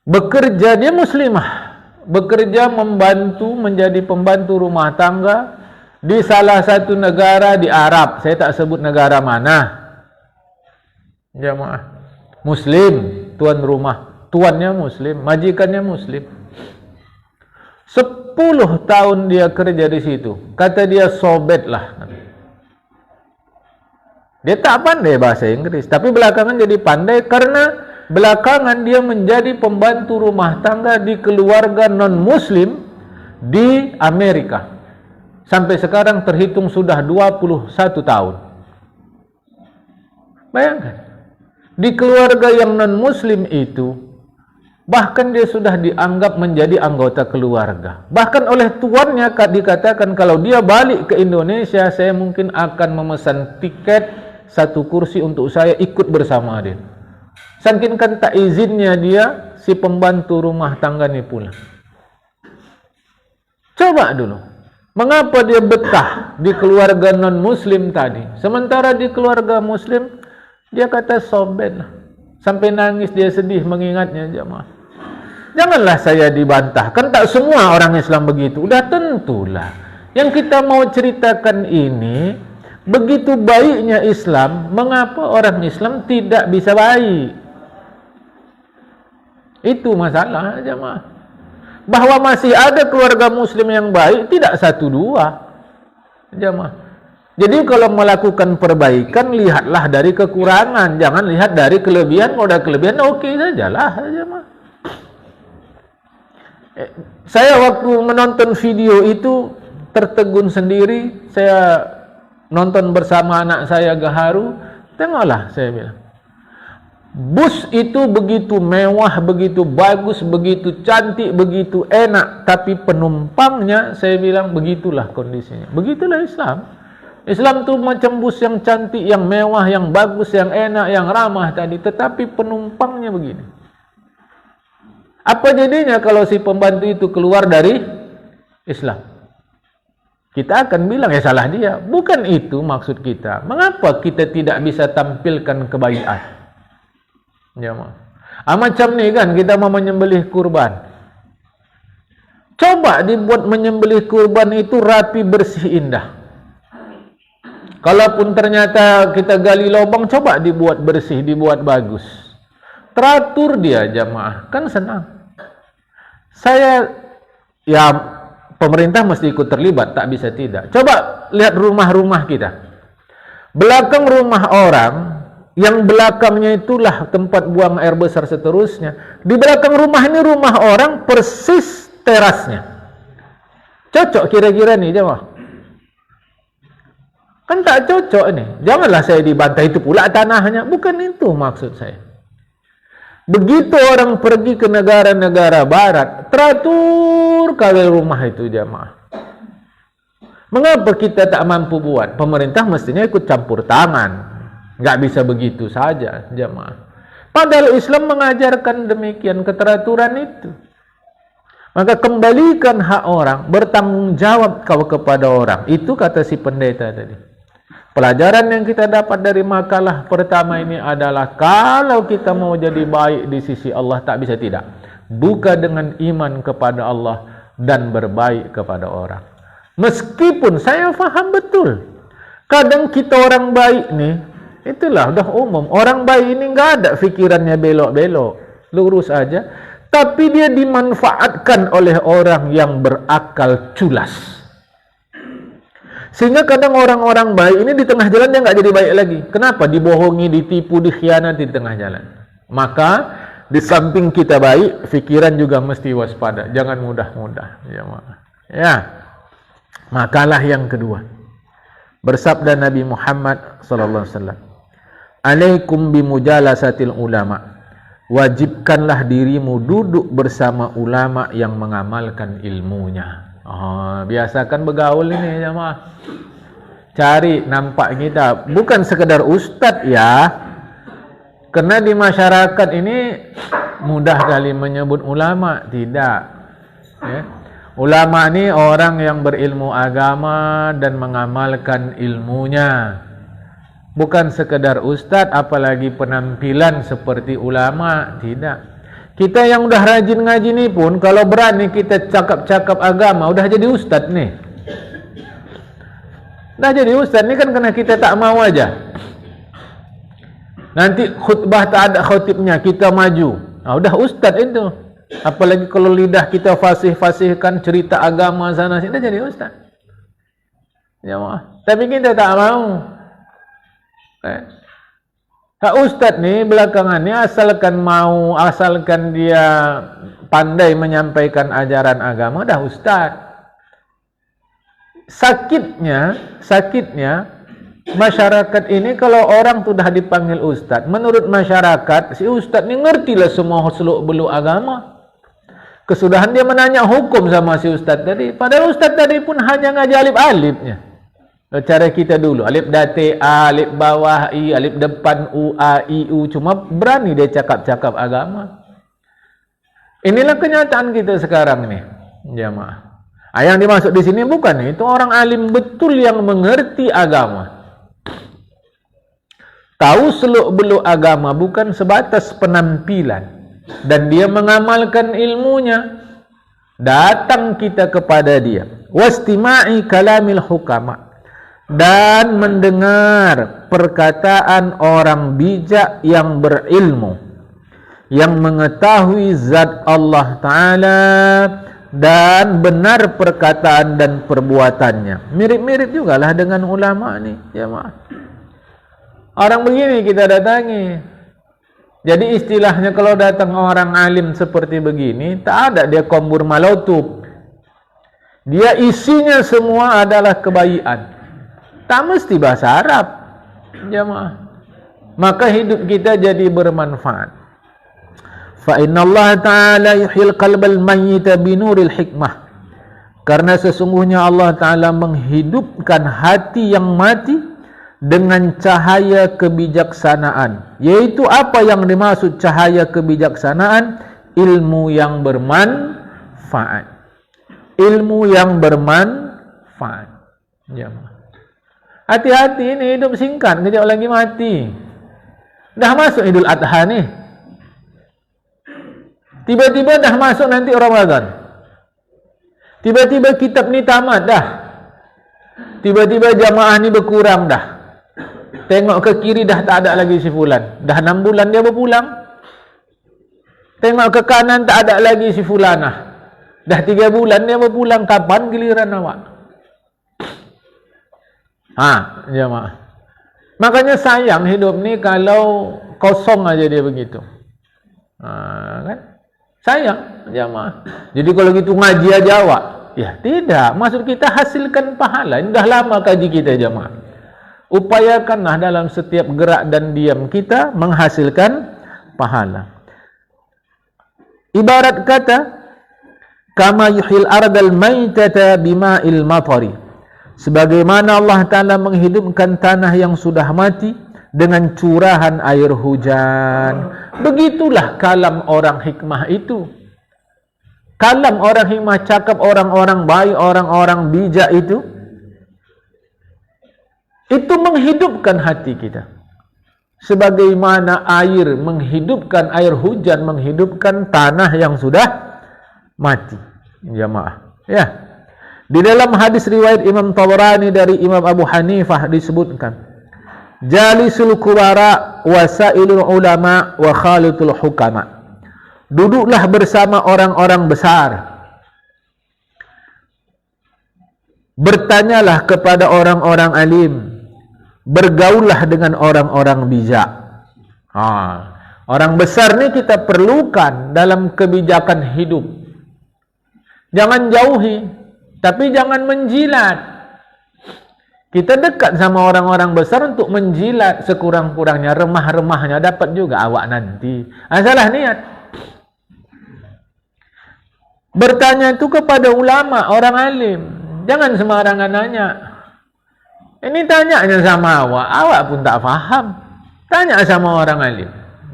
Speaker 1: Bekerja, dia muslimah, bekerja membantu, menjadi pembantu rumah tangga di salah satu negara di Arab. Saya tak sebut negara mana. Jamaah, muslim, tuan rumah, tuannya muslim, majikannya muslim. 10 tahun dia kerja di situ. Kata dia sobet lah. Dia tak pandai bahasa Inggris, tapi belakangan jadi pandai karena belakangan dia menjadi pembantu rumah tangga di keluarga non-muslim di Amerika. Sampai sekarang terhitung sudah 21 tahun. Bayangkan. Di keluarga yang non-muslim itu, bahkan dia sudah dianggap menjadi anggota keluarga. Bahkan oleh tuannya dikatakan kalau dia balik ke Indonesia, saya mungkin akan memesan tiket 1 kursi untuk saya ikut bersama dia. Saking kan tak izinnya dia, si pembantu rumah tangga ni pula. Coba dulu, mengapa dia betah di keluarga non-muslim tadi? Sementara di keluarga muslim, dia kata sobet lah. Sampai nangis dia sedih mengingatnya, jamaah. Janganlah saya dibantah. Kan tak semua orang Islam begitu. Udah tentulah. Yang kita mau ceritakan ini Begitu baiknya Islam, mengapa orang Islam tidak bisa baik? Itu masalah jemaah. Bahwa masih ada keluarga muslim yang baik, tidak satu dua jemaah. Jadi kalau melakukan perbaikan, lihatlah dari kekurangan, jangan lihat dari kelebihan. Kalau ada kelebihan, oke sajalah jemaah. Saya waktu menonton video itu tertegun sendiri. Saya nonton bersama anak saya gaharu. Tengoklah, saya bilang, bus itu begitu mewah, begitu bagus, begitu cantik, begitu enak, tapi penumpangnya, saya bilang, begitulah kondisinya. Begitulah Islam. Islam itu macam bus yang cantik, yang mewah, yang bagus, yang enak, yang ramah tadi, tetapi penumpangnya begini. Apa jadinya kalau si pembantu itu keluar dari Islam? Kita akan bilang, ya salah dia. Bukan itu maksud kita. Mengapa kita tidak bisa tampilkan kebaikan? Ya, macam ni kan, kita mau menyembelih kurban. Coba dibuat menyembelih kurban itu rapi, bersih, indah. Kalaupun ternyata kita gali lubang, coba dibuat bersih, dibuat bagus. Teratur dia jamaah, kan senang. Saya, ya pemerintah mesti ikut terlibat, tak bisa tidak. Coba lihat rumah-rumah kita. Belakang rumah orang, yang belakangnya itulah tempat buang air besar seterusnya. Di belakang rumah ini rumah orang, persis terasnya. Cocok kira-kira nih jemaah? Kan tak cocok nih. Janganlah saya dibantai itu pula tanahnya. Bukan itu maksud saya. Begitu orang pergi ke negara-negara barat, teratur kali rumah itu jemaah. Mengapa kita tak mampu buat? Pemerintah mestinya ikut campur tangan. Nggak bisa begitu saja jemaah. Padahal Islam mengajarkan demikian, keteraturan itu. Maka kembalikan hak orang, bertanggung jawab kau kepada orang. Itu kata si pendeta tadi. Pelajaran yang kita dapat dari makalah pertama ini adalah, kalau kita mau jadi baik di sisi Allah, tak bisa tidak. Buka dengan iman kepada Allah dan berbaik kepada orang. Meskipun saya faham betul, kadang kita orang baik nih, itulah udah umum. Orang baik ini nggak ada fikirannya belok-belok, lurus aja. Tapi dia dimanfaatkan oleh orang yang berakal culas. Sehingga kadang orang-orang baik ini di tengah jalan dia nggak jadi baik lagi. Kenapa? Dibohongi, ditipu, dikhianati di tengah jalan. Maka di samping kita baik, fikiran juga mesti waspada. Jangan mudah-mudah. Ya. Makalah yang kedua. Bersabda Nabi Muhammad sallallahu alaihi wasallam, "Alaikum bimujalasatil ulama." Wajibkanlah dirimu duduk bersama ulama yang mengamalkan ilmunya. Biasakan bergaul ini jemaah. Cari nampak kita, bukan sekedar ustaz ya. Karena di masyarakat ini mudah kali menyebut ulama, tidak. Ya. Ulama ini orang yang berilmu agama dan mengamalkan ilmunya. Bukan sekedar ustaz, apalagi penampilan seperti ulama, tidak. Kita yang udah rajin ngaji ni pun, kalau berani kita cakap-cakap agama, udah jadi ustaz nih. Dah jadi ustaz ni kan karena kita tak mau aja. Nanti khutbah tak ada khutibnya, kita maju. Udah ustaz itu. Apalagi kalau lidah kita fasih-fasihkan cerita agama sana sini, dah jadi ustaz. Ya, tapi kita tak mau. Ustaz ni belakangan ni asalkan dia pandai menyampaikan ajaran agama, dah ustaz. Sakitnya masyarakat ini kalau orang tu dah dipanggil ustaz, menurut masyarakat si ustaz ni ngertilah semua seluk-beluk agama. Kesudahan dia menanya hukum sama si ustaz tadi, padahal ustaz tadi pun hanya ngaji alif-alifnya. Cara kita dulu, alif date A, alif bawah I, alif depan U, A, I, U. Cuma berani dia cakap-cakap agama. Inilah kenyataan kita sekarang nih, jamaah. Yang dimaksud di sini bukan itu orang alim betul yang mengerti agama. Tahu seluk-beluk agama, bukan sebatas penampilan. Dan dia mengamalkan ilmunya. Datang kita kepada dia. Wastima'i kalamil hukama. dan mendengar perkataan orang bijak yang berilmu, yang mengetahui zat Allah Ta'ala dan benar perkataan dan perbuatannya. Mirip-mirip jugalah dengan ulama ni, jemaah. Orang begini kita datangi. Jadi istilahnya kalau datang orang alim seperti begini, tak ada dia kombur malautup. Dia isinya semua adalah kebaikan. Tak mesti bahasa Arab, jemaah. Maka hidup kita jadi bermanfaat. Fa inna Allah Ta'ala yuhyil qalbal mayyita binuril hikmah. Karena sesungguhnya Allah Ta'ala menghidupkan hati yang mati dengan cahaya kebijaksanaan. Yaitu apa yang dimaksud cahaya kebijaksanaan? Ilmu yang bermanfaat. Ilmu yang bermanfaat. Jemaah. Hati-hati, ini hidup singkat, kejap lagi mati. Dah masuk Idul Adha ni. Tiba-tiba dah masuk nanti Ramadan. Tiba-tiba kitab ni tamat dah. Tiba-tiba jamaah ni berkurang dah. Tengok ke kiri dah tak ada lagi si fulan. Dah 6 bulan dia berpulang. Tengok ke kanan tak ada lagi si fulanah. Dah 3 bulan dia berpulang. Kapan giliran awak? Jemaah. Makanya sayang hidup ni kalau kosong aja dia begitu. Kan? Sayang, jemaah. Jadi kalau gitu ngaji aja awak. Ya, tidak. Maksud kita hasilkan pahala. Ini dah lama kaji kita, jemaah. Upayakanlah dalam setiap gerak dan diam kita menghasilkan pahala. Ibarat kata, kama yuhil ardal maitata bima'il matari. Sebagaimana Allah Ta'ala menghidupkan tanah yang sudah mati dengan curahan air hujan. Begitulah kalam orang hikmah itu. Kalam orang hikmah, cakap orang-orang baik, orang-orang bijak itu menghidupkan hati kita. Sebagaimana air menghidupkan air hujan, menghidupkan tanah yang sudah mati. Jamaah. Ya. Di dalam hadis riwayat Imam Tabarani dari Imam Abu Hanifah disebutkan, Jalisul kubara wasailul ulama wa khalitul hukama. Duduklah bersama orang-orang besar. Bertanyalah kepada orang-orang alim. Bergaullah dengan orang-orang bijak. Orang besar ni kita perlukan dalam kebijakan hidup. Jangan jauhi, tapi jangan menjilat. Kita dekat sama orang-orang besar untuk menjilat sekurang-kurangnya, remah-remahnya dapat juga awak nanti. Salah niat. Bertanya itu kepada ulama, orang alim. Jangan sembarangan nanya. Ini tanyanya sama awak pun tak faham. Tanya sama orang alim.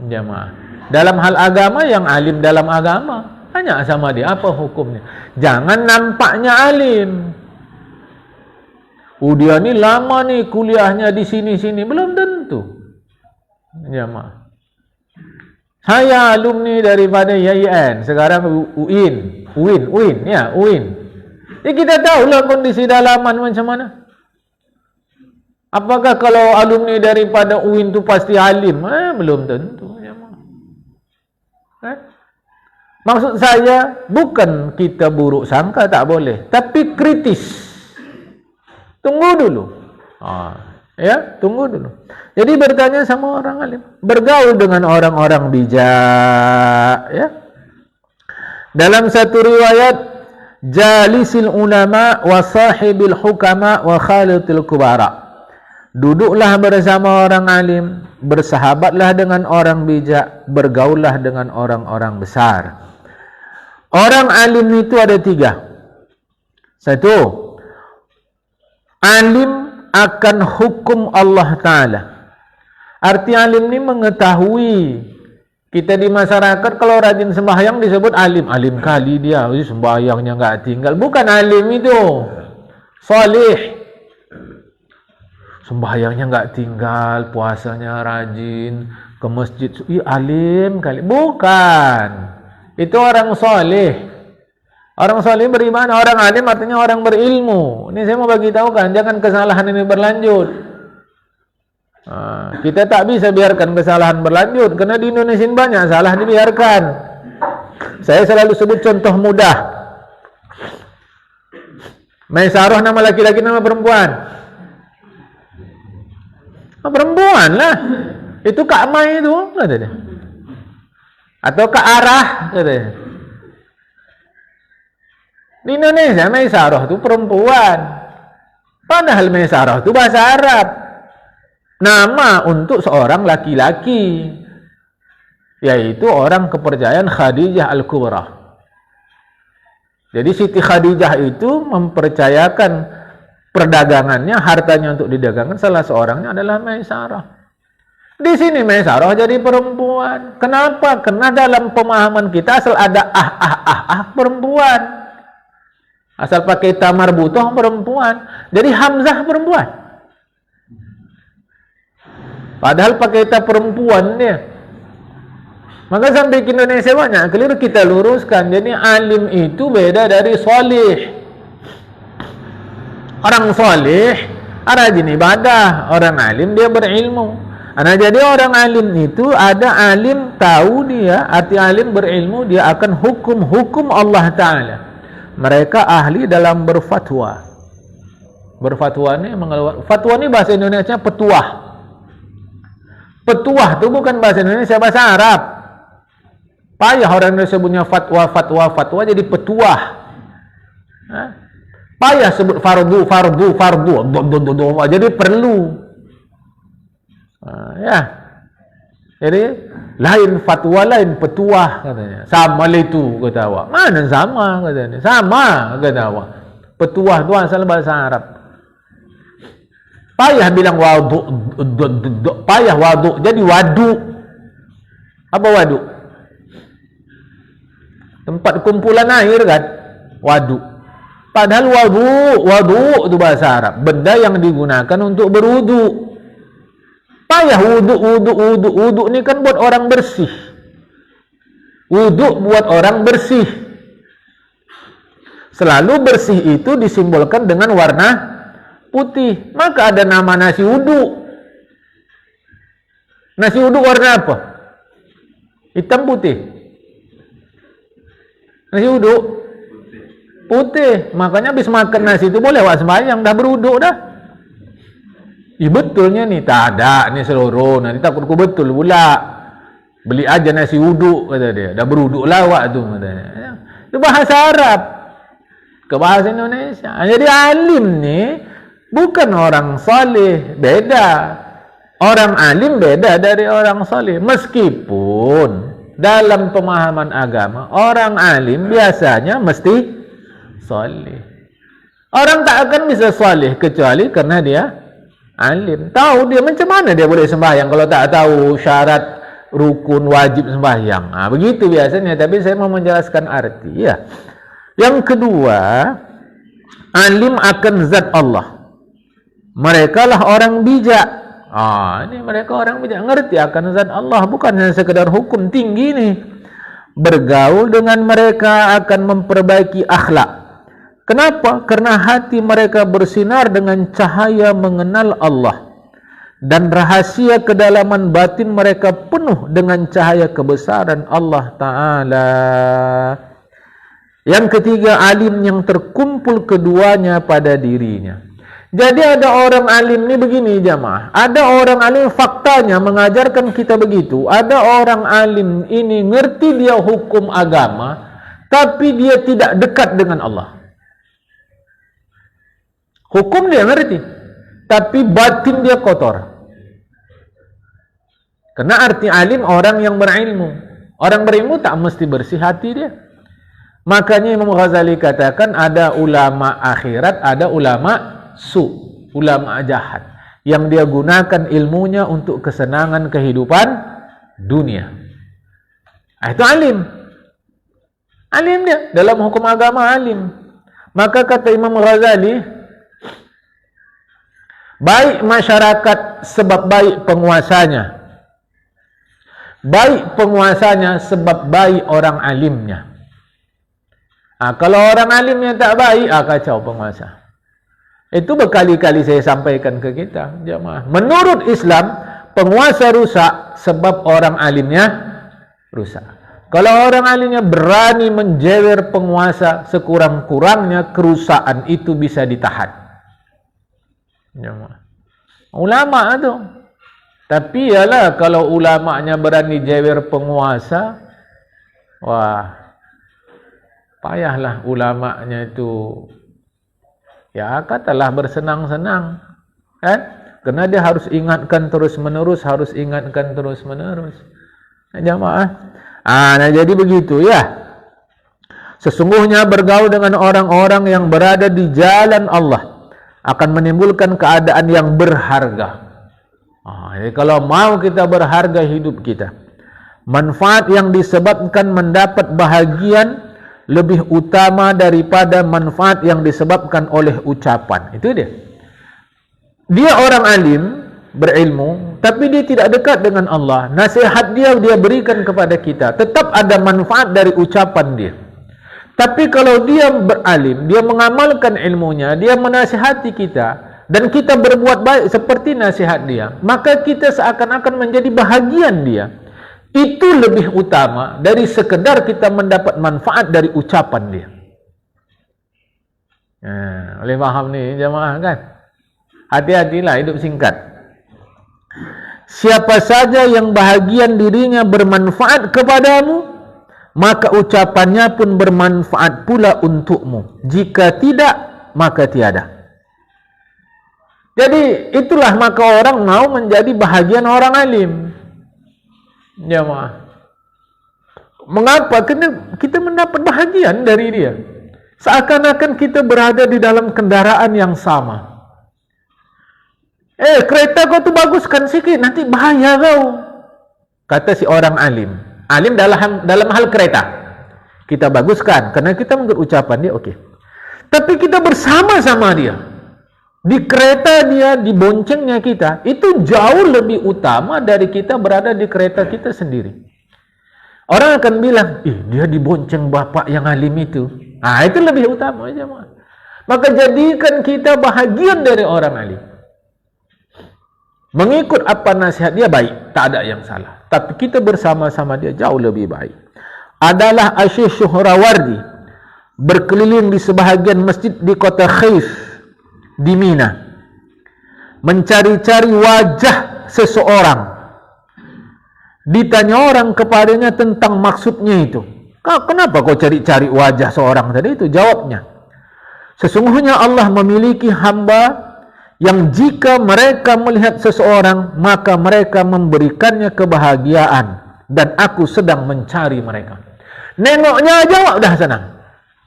Speaker 1: Jemaah. Dalam hal agama, yang alim dalam agama, tanya sama dia apa hukumnya. Jangan nampaknya alim. Dia ni lama ni kuliahnya di sini-sini. Belum tentu. Jemaah. Saya alumni daripada YIN. Sekarang UIN. Jadi kita tahulah kondisi dalaman macam mana. Apakah kalau alumni daripada UIN tu pasti alim? Belum tentu. Maksud saya, bukan kita buruk sangka, tak boleh. Tapi kritis. Tunggu dulu. Tunggu dulu. Jadi bertanya sama orang alim. Bergaul dengan orang-orang bijak. Ya. Dalam satu riwayat, Jalisil ulama wa sahibil hukama wa khalitil kubara. Duduklah bersama orang alim, bersahabatlah dengan orang bijak, bergaullah dengan orang-orang besar. Orang alim itu ada 3. 1, alim akan hukum Allah Ta'ala. Arti alim ni mengetahui. Kita di masyarakat kalau rajin sembahyang disebut alim. Alim kali dia, sembahyangnya enggak tinggal. Bukan alim itu. Salih. Sembahyangnya enggak tinggal, puasanya rajin, ke masjid. Alim kali. Bukan. Itu orang salih. Orang salih beriman, orang alim artinya orang berilmu. Ini saya mau bagi tahu kan, jangan kesalahan ini berlanjut. Kita tak bisa biarkan kesalahan berlanjut, karena di Indonesia banyak salah dibiarkan. Saya selalu sebut contoh mudah. Maisarah nama laki-laki, nama perempuan? Perempuan lah. Itu Kak Mai itu, katanya. Atau Kak Arah, katanya. Di Indonesia Maisarah itu perempuan. Padahal Maisarah itu bahasa Arab. Nama untuk seorang laki-laki, yaitu orang kepercayaan Khadijah Al-Kubra. Jadi Siti Khadijah itu mempercayakan perdagangannya, hartanya untuk didagangkan, salah seorangnya adalah Maisarah. Di sini Maisarah jadi perempuan. Kenapa? Karena dalam pemahaman kita asal ada perempuan. Asal pakai ta marbutoh perempuan. Jadi Hamzah perempuan. Padahal pakai ta perempuan dia. Maka sampai ke Indonesia banyak keliru, kita luruskan. Jadi alim itu beda dari salih. Orang salih rajin ibadah, orang alim dia berilmu. Nah, jadi orang alim itu ada alim tahu dia, arti alim berilmu, dia akan hukum Allah Ta'ala. Mereka ahli dalam berfatwa. Berfatwa ini fatwa ini bahasa Indonesia petuah. Petuah itu bukan bahasa Indonesia, bahasa Arab. Payah orang Indonesia punya fatwa jadi petuah. Payah sebut fardu jadi perlu. Ya. Jadi lain fatwa, lain petuah katanya. Sama itu kata awak. Mana sama katanya? Sama kata awak. Petuah itu asal bahasa Arab. Payah bilang wadu, payah wadu jadi wadu. Apa wadu? Tempat kumpulan air kan? Wadu. Padahal wadu itu bahasa Arab, benda yang digunakan untuk berwudu. Payah wudu ini kan buat orang bersih. Wudu buat orang bersih. Selalu bersih itu disimbolkan dengan warna putih. Maka ada nama nasi wudu. Nasi wudu warna apa? Hitam putih. Nasi wudu putih. Makanya habis makan nasi itu boleh wak sembahyang, dah berwudu dah. Betulnya nih tak ada nih seluruh, nanti takutku betul pula. Beli aja nasi wudu kata dia. Dah berwudu lah wak tu katanya. Itu bahasa Arab ke bahasa Indonesia. Jadi alim nih bukan orang saleh, beda. Orang alim beda dari orang saleh. Meskipun dalam pemahaman agama orang alim biasanya mesti saleh. Orang tak akan bisa saleh kecuali karena dia alim. Tahu dia macam mana dia boleh sembahyang kalau tak tahu syarat rukun wajib sembahyang. Begitu biasanya, tapi saya mau menjelaskan arti ya. Yang kedua, alim akan zat Allah. Mereka lah orang bijak. Ini mereka orang bijak, ngerti akan zat Allah, bukan hanya sekedar hukum tinggi nih. Bergaul dengan mereka akan memperbaiki akhlak. Kenapa? Karena hati mereka bersinar dengan cahaya mengenal Allah. Dan rahasia kedalaman batin mereka penuh dengan cahaya kebesaran Allah Ta'ala. Yang ketiga, alim yang terkumpul keduanya pada dirinya. Jadi ada orang alim ni begini jamaah. Ada orang alim faktanya mengajarkan kita begitu. Ada orang alim ini ngerti dia hukum agama, tapi dia tidak dekat dengan Allah. Hukum dia ngerti, tapi batin dia kotor. Karena arti alim orang yang berilmu. Orang berilmu tak mesti bersih hati dia. Makanya Imam Ghazali katakan ada ulama akhirat, ada ulama ulama jahat yang dia gunakan ilmunya untuk kesenangan kehidupan dunia. Itu alim. Alim dia dalam hukum agama alim. Maka kata Imam Ghazali, baik masyarakat sebab baik penguasanya, baik penguasanya sebab baik orang alimnya. Kalau orang alim yang tak baik, kacau penguasa. Itu berkali-kali saya sampaikan ke kita, jemaah. Menurut Islam, penguasa rusak sebab orang alimnya rusak. Kalau orang alimnya berani menjewer penguasa, sekurang-kurangnya kerusakan itu bisa ditahan. Jemaah. Ulama tu. Tapi ialah kalau ulamanya berani jewer penguasa, wah, payahlah ulamanya itu. Ya, katalah bersenang-senang, kan? Karena dia harus ingatkan terus-menerus, Jamaah. Nah jadi begitu ya. Sesungguhnya bergaul dengan orang-orang yang berada di jalan Allah akan menimbulkan keadaan yang berharga. Jadi kalau mau kita berharga hidup kita, manfaat yang disebabkan mendapat bahagian lebih utama daripada manfaat yang disebabkan oleh ucapan. Itu dia. Dia orang alim, berilmu, tapi dia tidak dekat dengan Allah. Nasihat dia berikan kepada kita, tetap ada manfaat dari ucapan dia. Tapi kalau dia beralim, dia mengamalkan ilmunya, dia menasihati kita, dan kita berbuat baik seperti nasihat dia, maka kita seakan-akan menjadi bahagian dia. Itu lebih utama dari sekedar kita mendapat manfaat dari ucapan dia. Boleh faham ni jemaah kan? Hati-hatilah hidup singkat. Siapa saja yang bahagian dirinya bermanfaat kepadamu, maka ucapannya pun bermanfaat pula untukmu. Jika tidak, maka tiada. Jadi itulah maka orang mau menjadi bahagian orang alim. Jemaah. Mengapa? Kerana kita mendapat bahagian dari dia. Seakan-akan kita berada di dalam kendaraan yang sama. Kereta kau tu baguskan sikit, nanti bahaya kau. Kata si orang alim. Alim dalam hal kereta. Kita baguskan, kerana kita menurut ucapan dia, okey. Tapi kita bersama-sama dia. Di kereta dia, di boncengnya kita, itu jauh lebih utama dari kita berada di kereta kita sendiri. Orang akan bilang, dia di bonceng bapak yang alim itu. Itu lebih utama aja. Maka jadikan kita bahagian dari orang alim. Mengikut apa nasihat dia baik, tak ada yang salah. Tapi kita bersama-sama dia jauh lebih baik. Adalah Asyik Syuhrawardi berkeliling di sebahagian masjid di kota Khaif di Mina, mencari-cari wajah seseorang. Ditanya orang kepadanya tentang maksudnya itu. Kenapa kau cari-cari wajah seorang tadi itu? Jawabnya, sesungguhnya Allah memiliki hamba yang jika mereka melihat seseorang, maka mereka memberikannya kebahagiaan, dan aku sedang mencari mereka. Nengoknya jawab dah senang.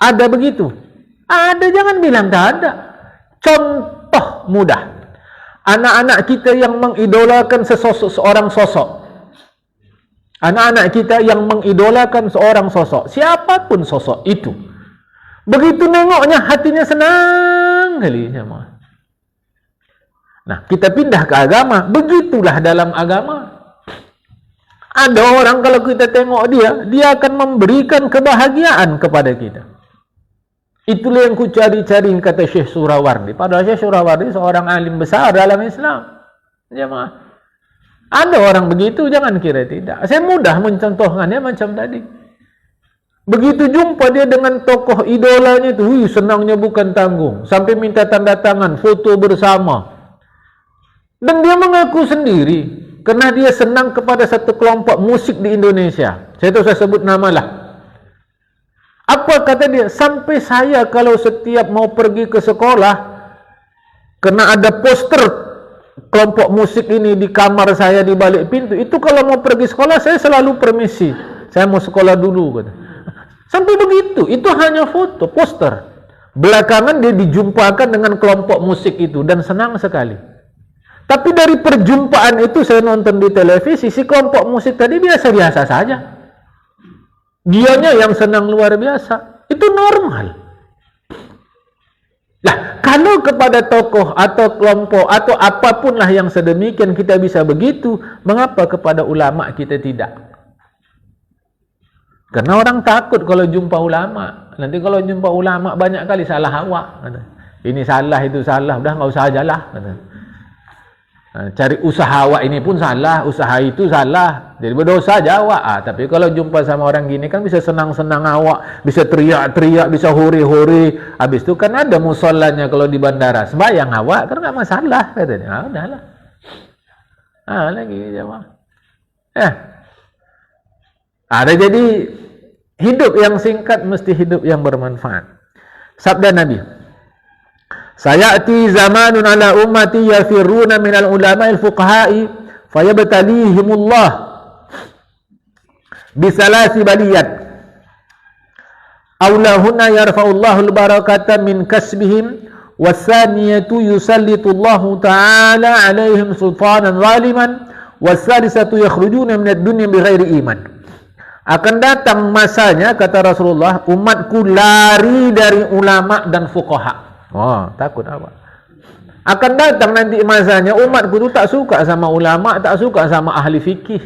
Speaker 1: Ada begitu? Ada, jangan bilang tak ada. Contoh mudah, anak-anak kita yang mengidolakan seorang sosok. Anak-anak kita yang mengidolakan seorang sosok, siapapun sosok itu, begitu nengoknya hatinya senang kali. Nah, kita pindah ke agama, begitulah dalam agama. Ada orang kalau kita tengok dia akan memberikan kebahagiaan kepada kita. Itulah yang ku cari-cari, kata Syekh Syuhrawardi. Padahal Syekh Syuhrawardi seorang alim besar dalam Islam. Jemaah. Ada orang begitu, jangan kira tidak. Saya mudah mencontohkannya macam tadi. Begitu jumpa dia dengan tokoh idolanya itu, senangnya bukan tanggung. Sampai minta tanda tangan, foto bersama. Dan dia mengaku sendiri, kerana dia senang kepada satu kelompok musik di Indonesia. Saya tahu saya sebut nama lah. Apa kata dia? Sampai saya kalau setiap mau pergi ke sekolah, kena ada poster kelompok musik ini di kamar saya di balik pintu. Itu kalau mau pergi sekolah, saya selalu permisi. Saya mau sekolah dulu. Kata. Sampai begitu. Itu hanya foto, poster. Belakangan dia dijumpakan dengan kelompok musik itu dan senang sekali. Tapi dari perjumpaan itu saya nonton di televisi, si kelompok musik tadi biasa-biasa saja. Dianya yang senang luar biasa. Itu normal. Nah, kalau kepada tokoh atau kelompok atau apapun lah yang sedemikian kita bisa begitu, mengapa kepada ulama kita tidak? Karena orang takut kalau jumpa ulama. Nanti kalau jumpa ulama banyak kali salah awak. Kata. Ini salah, itu salah. Udah nggak usah ajalah. Kata. Cari usaha awak ini pun salah, usaha itu salah. Jadi berdosa aja awak. Tapi kalau jumpa sama orang gini kan bisa senang-senang awak, bisa teriak-teriak, bisa huri-huri. Habis itu kan ada musallanya kalau di bandara. Sembahyang awak kan nggak masalah katanya. Udahlah. Lagi jemaah. Ada jadi hidup yang singkat mesti hidup yang bermanfaat. Sabda Nabi, sayati zamanun ala ummati yafiruna minal ulama'il fuqaha'i fayabtalihimullah bisalasi baliyat awlahunna yarfa'ullahul barakata min kasbihim wasaniyatu yusallitullahu ta'ala alaihim sultanan zaliman wasalisatu yakhrujuna minad dunya bighairi iman. Akan datang masanya, kata Rasulullah, umatku lari dari ulama dan fuqaha. Takut apa? Akan datang nanti masanya umatku itu tak suka sama ulama, tak suka sama ahli fikih.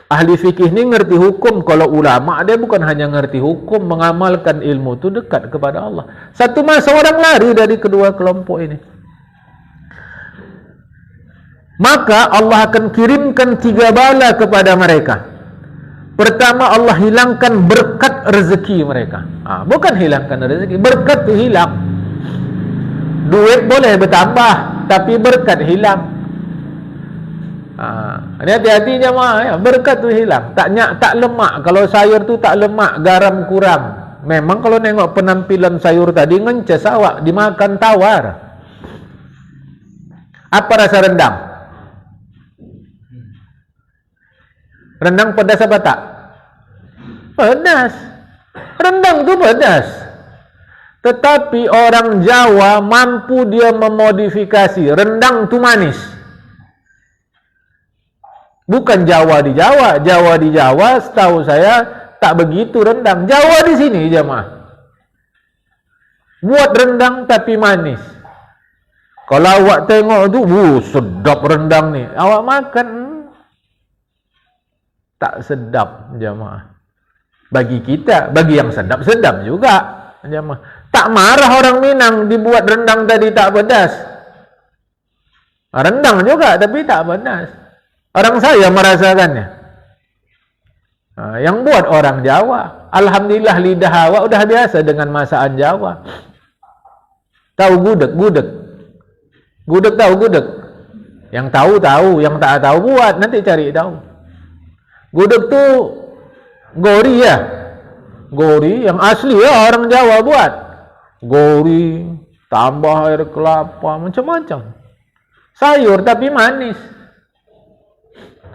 Speaker 1: Ahli fikih ini ngerti hukum. Kalau ulama dia bukan hanya ngerti hukum, mengamalkan ilmu itu dekat kepada Allah. Satu masa orang lari dari kedua kelompok ini. Maka Allah akan kirimkan 3 bala kepada mereka. Pertama, Allah hilangkan berkat rezeki mereka. Bukan hilangkan rezeki, berkat itu hilang. Duit boleh bertambah, tapi berkat hilang. Hati-hati jemaah ya, berkat itu hilang. Tak lemak. Kalau sayur tu tak lemak, garam kurang. Memang kalau nengok penampilan sayur tadi ngencas awak, dimakan tawar. Apa rasa rendang? Rendang pedas apa tak? Pedas. Rendang tu pedas. Tetapi orang Jawa mampu dia memodifikasi rendang tu manis. Bukan Jawa di Jawa. Jawa di Jawa setahu saya tak begitu rendang. Jawa di sini jemaah. Buat rendang tapi manis. Kalau awak tengok tu, sedap rendang ni. Awak makan tak sedap jemaah. Bagi kita, bagi yang sedap juga jemaah. Tak marah orang Minang dibuat rendang tadi tak pedas. Rendang juga tapi tak pedas. Orang saya merasakannya. Yang buat orang Jawa. Alhamdulillah lidah awak udah biasa dengan masakan Jawa. Tahu gudeg? Gudeg tahu gudeg? Yang tahu, yang tak tahu buat, nanti cari tahu. Gudeg tu gori ya. Gori yang asli ya orang Jawa buat. Gori, tambah air kelapa, macam-macam. Sayur tapi manis.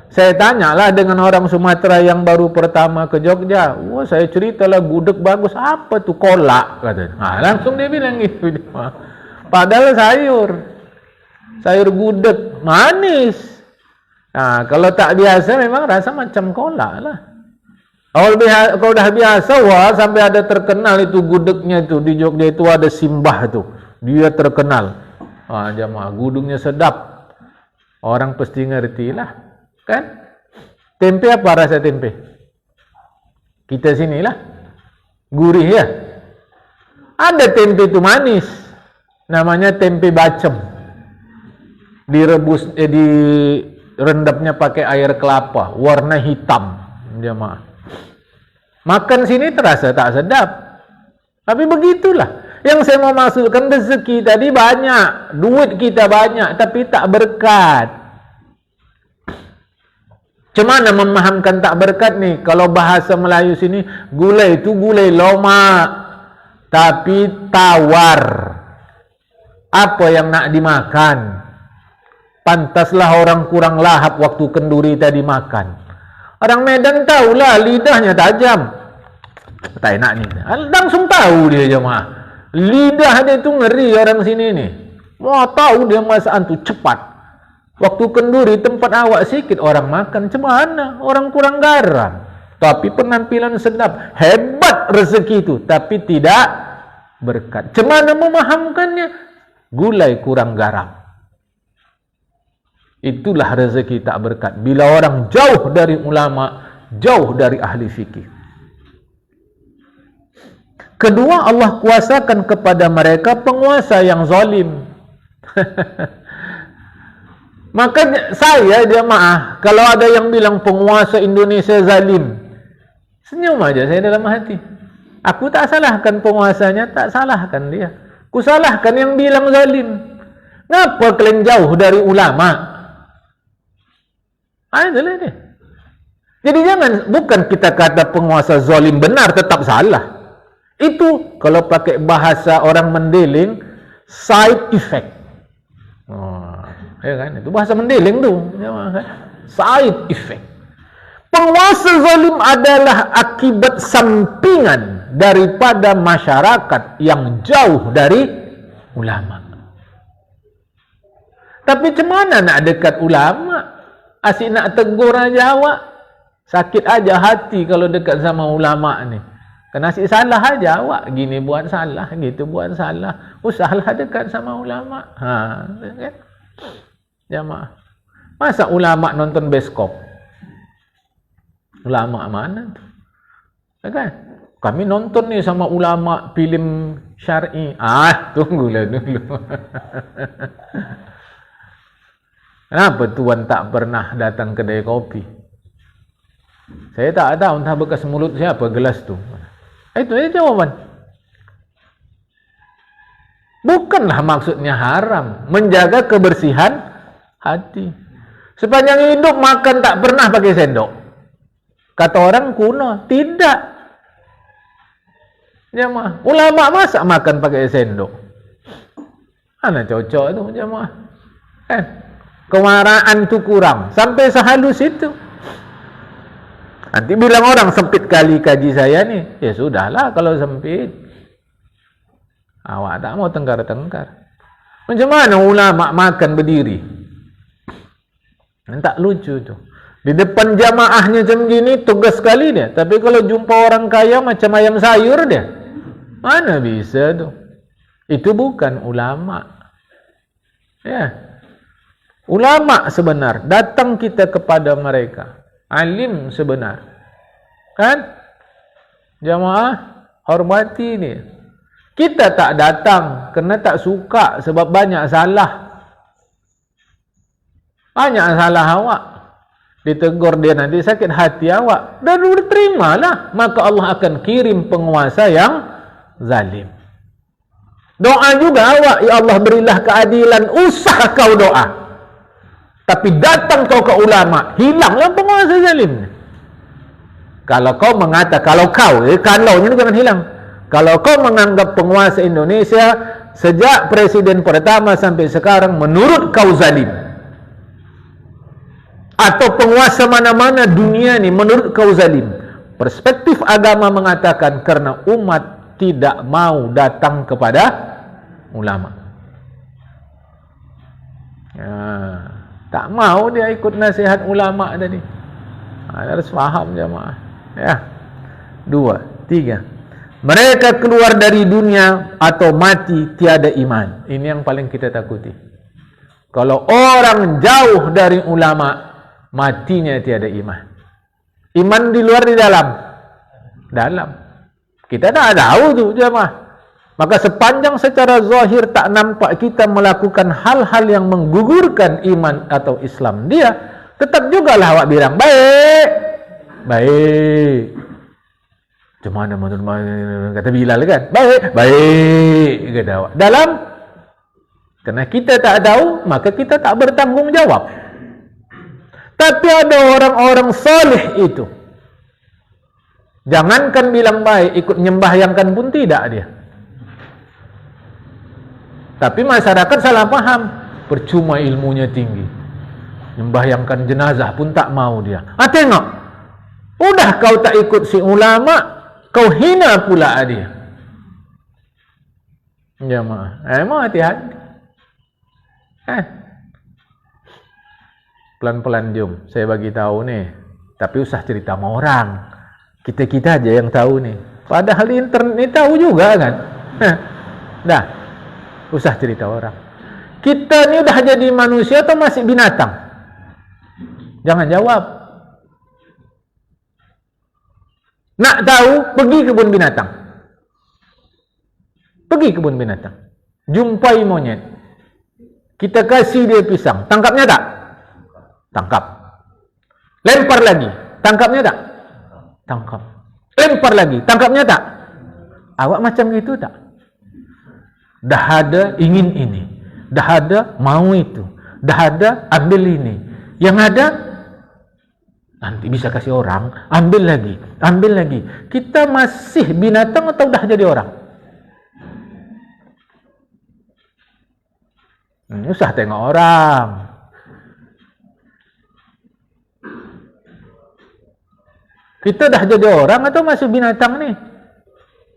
Speaker 1: Saya tanyalah dengan orang Sumatera yang baru pertama ke Jogja. Saya ceritalah gudeg bagus. Apa tu? Kolak katanya. Langsung dia bilang gitu. Padahal sayur gudeg manis. Kalau tak biasa memang rasa macam kolak lah. Kalau dah biasa, sampai ada terkenal itu gudegnya itu di Jogja itu ada Simbah itu. Dia terkenal. Jamaah gudegnya sedap. Orang pasti ngerti lah. Kan? Tempe apa rasa tempe? Kita sinilah. Gurih ya. Ada tempe itu manis. Namanya tempe bacem. Direbus, direndapnya pakai air kelapa, warna hitam. Jemaah. Makan sini terasa tak sedap. Tapi begitulah. Yang saya mau maksudkan, rezeki tadi banyak, duit kita banyak, tapi tak berkat. Cemana memahamkan tak berkat nih? Kalau bahasa Melayu sini, gulai itu gulai lomak, tapi tawar. Apa yang nak dimakan? Pantaslah orang kurang lahap waktu kenduri tadi makan. Orang Medan tahulah, lidahnya tajam. Tak enak nih. Langsung tahu dia jemaah. Lidah dia tu ngeri orang sini nih. Mau tahu dia masakan tu cepat. Waktu kenduri tempat awak sikit orang makan, cemana? Orang kurang garam. Tapi penampilan sedap. Hebat rezeki itu, tapi tidak berkat. Cemana memahamkannya? Gulai kurang garam. Itulah rezeki tak berkat. Bila orang jauh dari ulama, jauh dari ahli fikih. Kedua, Allah kuasakan kepada mereka penguasa yang zalim. Maka saya jemaah, kalau ada yang bilang penguasa Indonesia zalim, senyum aja saya dalam hati. Aku tak salahkan penguasanya, tak salahkan dia. Ku salahkan yang bilang zalim. Ngapa kalian jauh dari ulama? Itulah dia. Jadi jangan, bukan kita kata penguasa zalim benar, tetap salah. Itu kalau pakai bahasa orang mendeling, side effect. Ya kan? Itu bahasa mendeling tu. Side effect. Penguasa zalim adalah akibat sampingan daripada masyarakat yang jauh dari ulama. Tapi macam mana nak dekat ulama? Asyik nak tegur aja awak. Sakit aja hati kalau dekat sama ulama ni. Kena asyik salah aja awak. Gini buat salah, gitu buat salah. Usahlah dekat sama ulama. Kan? Jamaah. Masa ulama nonton bioskop? Ulama mana tu? Kan? Kami nonton ni sama ulama filem syar'i. Tunggulah dulu. Kenapa tuan tak pernah datang kedai kopi? Saya tak tahu entah bekas mulut siapa gelas tu. Itu aja jawaban. Bukanlah maksudnya haram, menjaga kebersihan hati. Sepanjang hidup makan tak pernah pakai sendok. Kata orang kuno, tidak. Jemaah, ulama masak makan pakai sendok. Mana cocok tu jemaah? Kewaraan tu kurang sampai sehalus itu. Nanti bilang orang sempit kali kaji saya ni. Ya sudahlah kalau sempit. Awak tak mau tengkar-tengkar. Macam mana ulama makan berdiri? Tak lucu tu. Di depan jamaahnya macam gini, tugas sekali dia. Tapi kalau jumpa orang kaya macam ayam sayur dia. Mana bisa tu? Itu bukan ulama. Ya. Ulama sebenar, datang kita kepada mereka. Alim sebenar. Kan? Jamaah, hormati ni. Kita tak datang kerana tak suka sebab banyak salah. Banyak salah awak. Ditegur dia nanti sakit hati awak. Dan terimalah. Maka Allah akan kirim penguasa yang zalim. Doa juga awak, ya Allah berilah keadilan. Usah kau doa. Tapi datang kau ke ulama, hilanglah penguasa zalim. Kalau kau mengatakan, kalau ini jangan hilang. Kalau kau menganggap penguasa Indonesia sejak presiden pertama sampai sekarang menurut kau zalim, atau penguasa mana-mana dunia ni menurut kau zalim, perspektif agama mengatakan karena umat tidak mau datang kepada ulama. Tak mau dia ikut nasihat ulama tadi. Harus faham jemaah. Ya. 2, 3. Mereka keluar dari dunia atau mati tiada iman. Ini yang paling kita takuti. Kalau orang jauh dari ulama, matinya tiada iman. Iman di luar di dalam. Dalam. Kita tak tahu tu jemaah. Maka sepanjang secara zahir tak nampak kita melakukan hal-hal yang menggugurkan iman atau Islam dia, tetap jugalah awak bilang baik. Baik. Cuma mana kata Bilal kan? Baik kata awak. Dalam kerana kita tak tahu, maka kita tak bertanggung jawab. Tapi ada orang-orang soleh itu, jangankan bilang baik, ikut nyembahyangkan pun tidak dia. Tapi masyarakat salah paham. Percuma ilmunya tinggi, membayangkan jenazah pun tak mau dia. Tengok. Udah kau tak ikut si ulama, kau hina pula dia. Jemaah, emang hati-hati. Pelan-pelan jom. Saya bagi tahu nih. Tapi usah cerita sama orang. Kita-kita aja yang tahu nih. Padahal internet ni tahu juga kan. Dah. Usah cerita orang. Kita ni udah jadi manusia atau masih binatang? Jangan jawab. Nak tahu, pergi kebun binatang. Pergi kebun binatang, jumpai monyet, kita kasih dia pisang, tangkapnya tak? Tangkap. Lempar lagi, tangkapnya tak? Tangkap. Lempar lagi, tangkapnya tak? Awak macam gitu tak? Dah ada ingin ini, dah ada mau itu, dah ada ambil ini. Yang ada nanti bisa kasih orang, ambil lagi, ambil lagi. Kita masih binatang atau dah jadi orang? Usah tengok orang. Kita dah jadi orang atau masih binatang nih?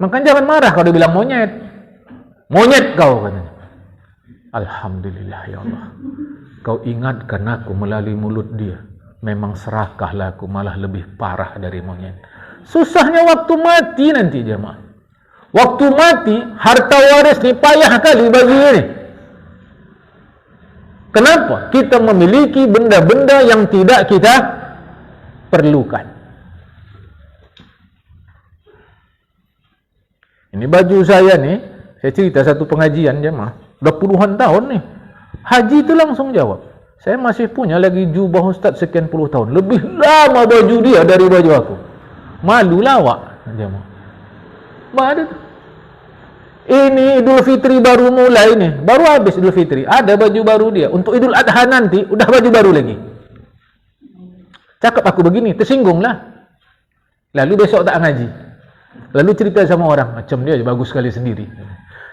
Speaker 1: Makanya jangan marah kalau dia bilang monyet. Monyet kau katanya. Alhamdulillah ya Allah, kau ingatkan aku melalui mulut dia. Memang serakahlah aku, malah lebih parah dari monyet. Susahnya waktu mati nanti jemaah. Waktu mati, harta waris ni payah kali bagi ini. Kenapa? Kita memiliki benda-benda yang tidak kita perlukan. Ini baju saya nih, saya cerita satu pengajian jemaah. Dah puluhan tahun nih. Haji itu langsung jawab, saya masih punya lagi jubah ustaz sekian puluh tahun. Lebih lama baju dia dari baju aku. Malulah awak jemaah. Ada. Ini Idul Fitri baru mulai nih. Baru habis Idul Fitri. Ada baju baru dia. Untuk Idul Adha nanti, udah baju baru lagi. Cakap aku begini, tersinggunglah. Lalu besok tak ngaji. Lalu cerita sama orang, macam dia bagus sekali sendiri.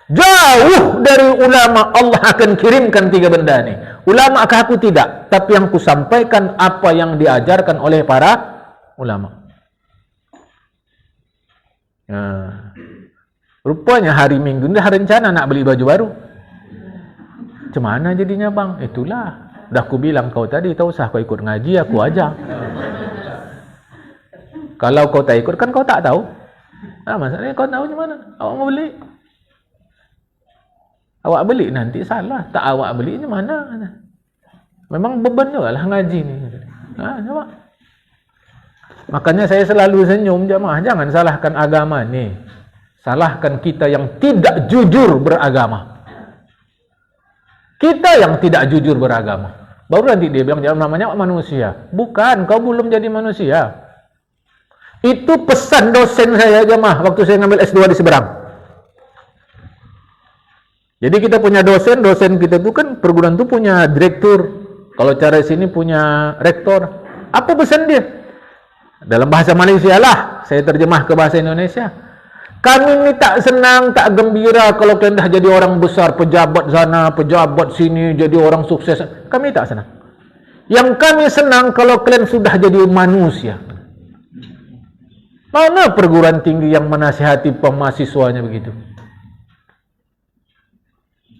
Speaker 1: Jauh dari ulama Allah akan kirimkan 3 benda ni. Ulama kah aku tidak, tapi yang ku sampaikan apa yang diajarkan oleh para ulama. Rupanya hari Minggu ni dah rencana nak beli baju baru. Macam mana jadinya bang? Itulah. Dah aku bilang kau tadi, tak usah kau ikut ngaji, aku ajar. Kalau kau tak ikut kan kau tak tahu. Masalahnya kau tahu macam mana? Awak mau beli. Awak beli nanti salah. Tak awak beli macam mana? Memang beban juga lah ngaji ni. Coba. Makanya saya selalu senyum jemaah. Jangan salahkan agama ni. Salahkan kita yang tidak jujur beragama. Kita yang tidak jujur beragama. Baru nanti dia bilang jangan namanya manusia. Bukan, kau belum jadi manusia. Itu pesan dosen saya jemaah waktu saya ngambil S2 di Seberang. Jadi kita punya dosen kita tu kan perguruan tu punya direktur. Kalau cara sini punya rektor. Apa pesan dia? Dalam bahasa Malaysia lah, saya terjemah ke bahasa Indonesia. Kami ni tak senang, tak gembira kalau kalian dah jadi orang besar, pejabat sana, pejabat sini, jadi orang sukses. Kami tak senang. Yang kami senang kalau kalian sudah jadi manusia. Mana perguruan tinggi yang menasihati pemahasiswanya begitu?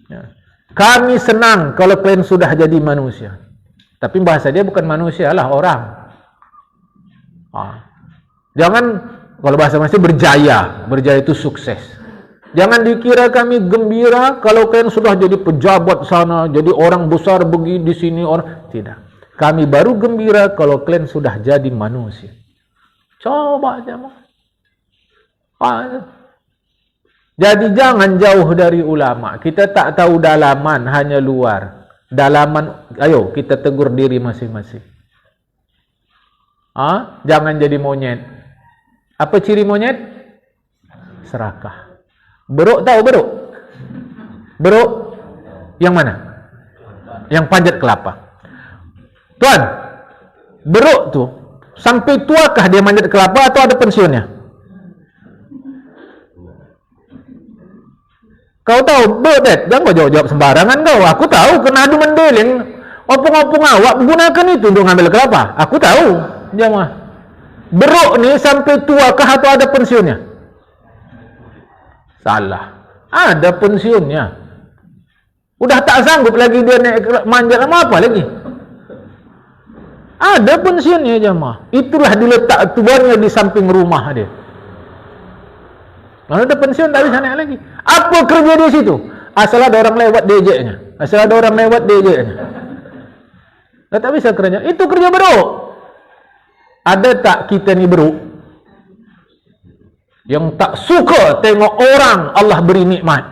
Speaker 1: Ya. Kami senang kalau kalian sudah jadi manusia. Tapi bahasa dia bukan manusia lah, orang. Jangan, kalau bahasa Malaysia berjaya. Berjaya itu sukses. Jangan dikira kami gembira kalau kalian sudah jadi pejabat sana, jadi orang besar begini di sini orang. Tidak. Kami baru gembira kalau kalian sudah jadi manusia. Coba aja. Jadi jangan jauh dari ulama. Kita tak tahu dalaman, hanya luar. Dalaman, ayo kita tegur diri masing-masing. Jangan jadi monyet. Apa ciri monyet? Serakah. Beruk tahu beruk? Beruk yang mana? Yang panjat kelapa. Tuan, beruk tu sampai tuakah dia manjat kelapa atau ada pensiunnya? Kau tahu, Bedet, jangan kau jawab sembarangan kau. Aku tahu, kena adu mendeling. Opung-opung awak gunakan itu untuk ngambil kelapa. Aku tahu, jamaah. Beruk ni sampai tuakah atau ada pensiunnya? Salah. Ada pensiunnya. Udah tak sanggup lagi dia naik manjat sama apa lagi? Ada pensiunnya jamaah. Itulah diletak tuannya di samping rumah dia. Kalau ada pensiun tak bisa naik lagi. Apa kerja di situ? Asal ada orang lewat diejeknya. Asal ada orang lewat diejeknya. Tak bisa kerja. Itu kerja beruk. Ada tak kita ni beruk yang tak suka tengok orang Allah beri nikmat?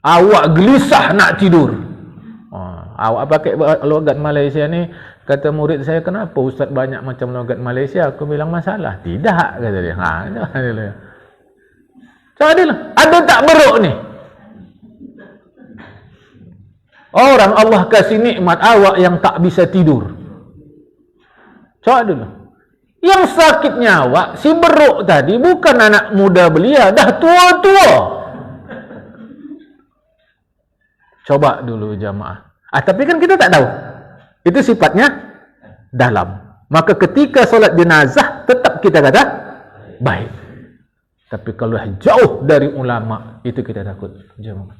Speaker 1: awak gelisah nak tidur. Awak pakai logat Malaysia ni. Kata murid saya, kenapa ustaz banyak macam logat Malaysia? Aku bilang, masalah. Tidak, kata dia. So, ada tak beruk ni? Orang Allah kasih nikmat awak yang tak bisa tidur. Coba dulu. Yang sakitnya awak, si beruk tadi bukan anak muda belia, dah tua-tua. Coba dulu jamaah. Tapi kan kita tak tahu. Itu sifatnya dalam. Maka ketika solat jenazah, tetap kita kata baik. Tapi kalau jauh dari ulama, itu kita takut. Jemaah.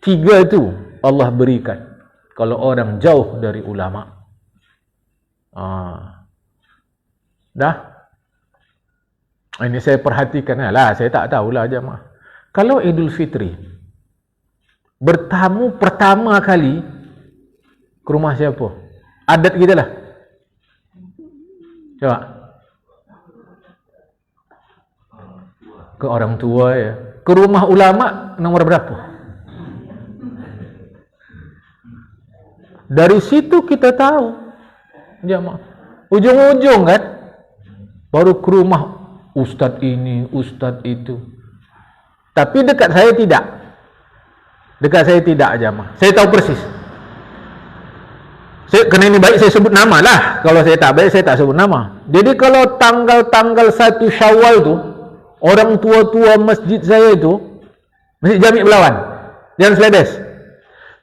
Speaker 1: 3 itu Allah berikan kalau orang jauh dari ulama. Dah? Ini saya perhatikan lah. Saya tak tahulah jemaah. Kalau Idul Fitri, bertamu pertama kali ke rumah siapa? Adat kita lah. Coba. Ke orang tua ya. Ke rumah ulama nomor berapa? Dari situ kita tahu. Jamaah. Ujung-ujung kan baru ke rumah ustaz ini, ustaz itu. Tapi dekat saya tidak. Dekat saya tidak jamaah. Saya tahu persis. Kerana ini baik saya sebut nama lah. Kalau saya tak baik saya tak sebut nama. Jadi kalau tanggal-tanggal 1 Syawal tu, orang tua-tua masjid saya itu, Masjid Jami' Belawan, Jalan Seledes,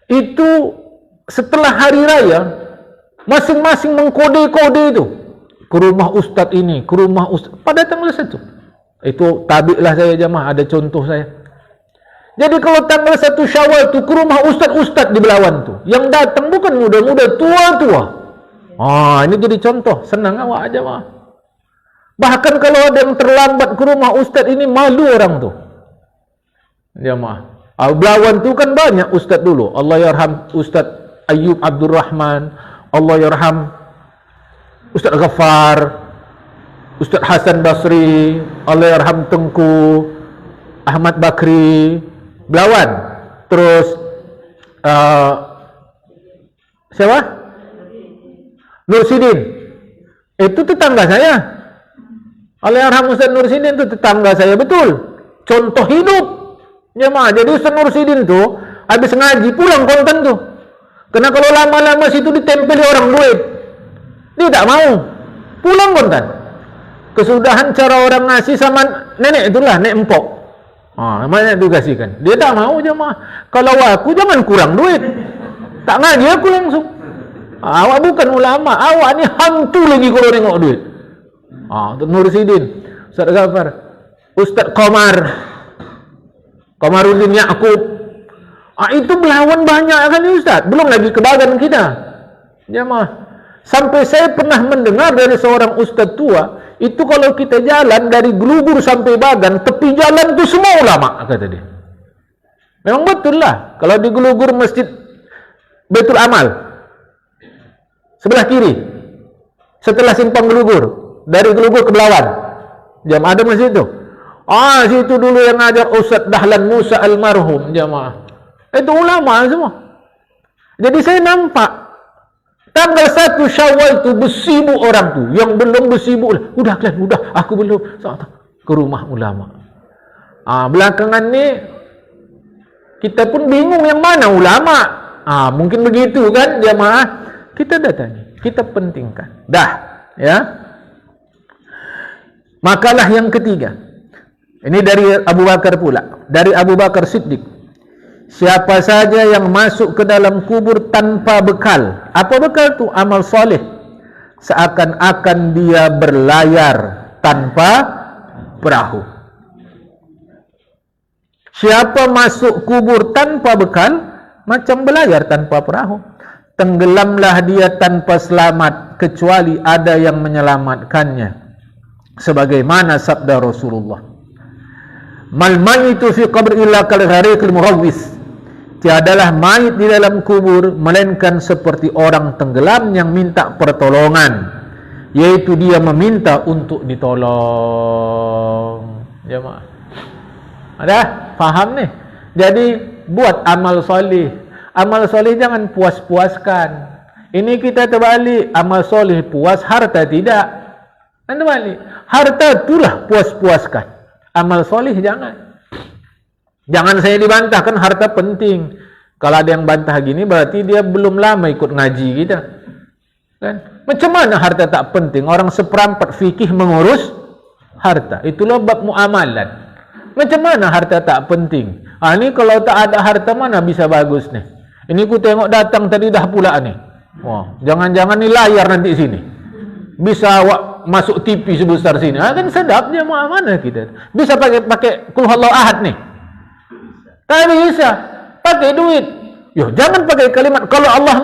Speaker 1: itu setelah hari raya masing-masing mengkode-kode itu. Ke rumah ustaz ini, ke rumah ustaz, pada tanggal 1. Itu tabiklah saya jamaah, ada contoh saya. Jadi kalau tanggal 1 Syawal tu ke rumah ustaz-ustaz di Belawan tu, yang datang bukan muda-muda, tua-tua. Ini jadi contoh, senang awak aja mah. Bahkan kalau ada yang terlambat ke rumah ustaz ini, malu orang tu. Jamaah. Belawan tu kan banyak ustaz dulu. Allah yarham Ustaz Ayyub Abdurrahman, Allah yarham Ustaz Ghaffar, Ustaz Hasan Basri, Allah yarham Tengku Ahmad Bakri, Belawan. Terus siapa? Nur Sidin. Itu tetangga saya. Allahyarham Ustaz Nur Sidin itu tetangga saya betul. Contoh hidup. Jemaah. Jadi Ustaz Nur Sidin tu habis ngaji pulang konten tu. Karena kalau lama-lama situ ditempeli orang duit, dia tak mau. Pulang konten. Kesudahan cara orang ngasih sama nenek itulah, nenek empok. Namanya itu kasihkan. Dia tak mau jemaah. Kalau aku jangan kurang duit. Tak ngaji aku langsung. Awak bukan ulama, awak ni hantu lagi kalau tengok duit. Nur Sidin, Ustaz Ghaffar, Ustaz Komaruddin Ya'qub. Itu Belawan banyak kan ni Ustaz. Belum lagi kebagan kita. Jemaah. Sampai saya pernah mendengar dari seorang ustaz tua, itu kalau kita jalan dari Gelugur sampai Bagan, tepi jalan tu semua ulama, kata dia. Memang betul lah. Kalau di Gelugur Masjid Baitul Amal, sebelah kiri, setelah simpang Gelugur, dari Gelugur ke Belawan, jamaah ada masjid tu. Situ dulu yang ngajar Ustaz Dahlan Musa almarhum, jamaah. Itu ulama semua. Jadi saya nampak tanggal 1 Syawal tu bersibuk orang tu. Yang belum bersibuk lah. Udah kalian, udah. Aku belum. Ke rumah ulama. Belakangan ni kita pun bingung yang mana ulama. Mungkin begitu kan jamaah. Kita datangi. Kita pentingkan. Dah. Ya. Makalah yang ketiga. Ini dari Abu Bakar pula. Dari Abu Bakar Siddiq. Siapa saja yang masuk ke dalam kubur tanpa bekal. Apa bekal tu? Amal soleh. Seakan-akan dia berlayar tanpa perahu. Siapa masuk kubur tanpa bekal, macam berlayar tanpa perahu. Tenggelamlah dia tanpa selamat, kecuali ada yang menyelamatkannya. Sebagaimana sabda Rasulullah. Mal mayitu fi qabr illa kal ghariqil mughawwis. Tiadalah mayit di dalam kubur melainkan seperti orang tenggelam yang minta pertolongan, yaitu dia meminta untuk ditolong. Jemaah, ada faham nih? Jadi buat amal soleh. Amal soleh jangan puas-puaskan. Ini kita terbalik, amal soleh puas, harta tidak. Dan terbalik, harta itulah puas-puaskan. Amal soleh jangan. Jangan saya dibantahkan harta penting. Kalau ada yang bantah gini, berarti dia belum lama ikut ngaji kita. Kan? Macam mana harta tak penting? Orang seperempat fikih mengurus harta. Itulah bab muamalat. Macam mana harta tak penting? Ini kalau tak ada harta mana bisa bagus nih? Ini ku tengok datang tadi dah pula nih. Wah, jangan-jangan ni layar nanti sini. Bisa masuk TV sebesar sini. Kan sedap je muamalah kita. Bisa pakai Qul Huwallahu Ahad nih. Tak bisa. Pakai duit. Yo, jangan pakai kalimat kalau Allah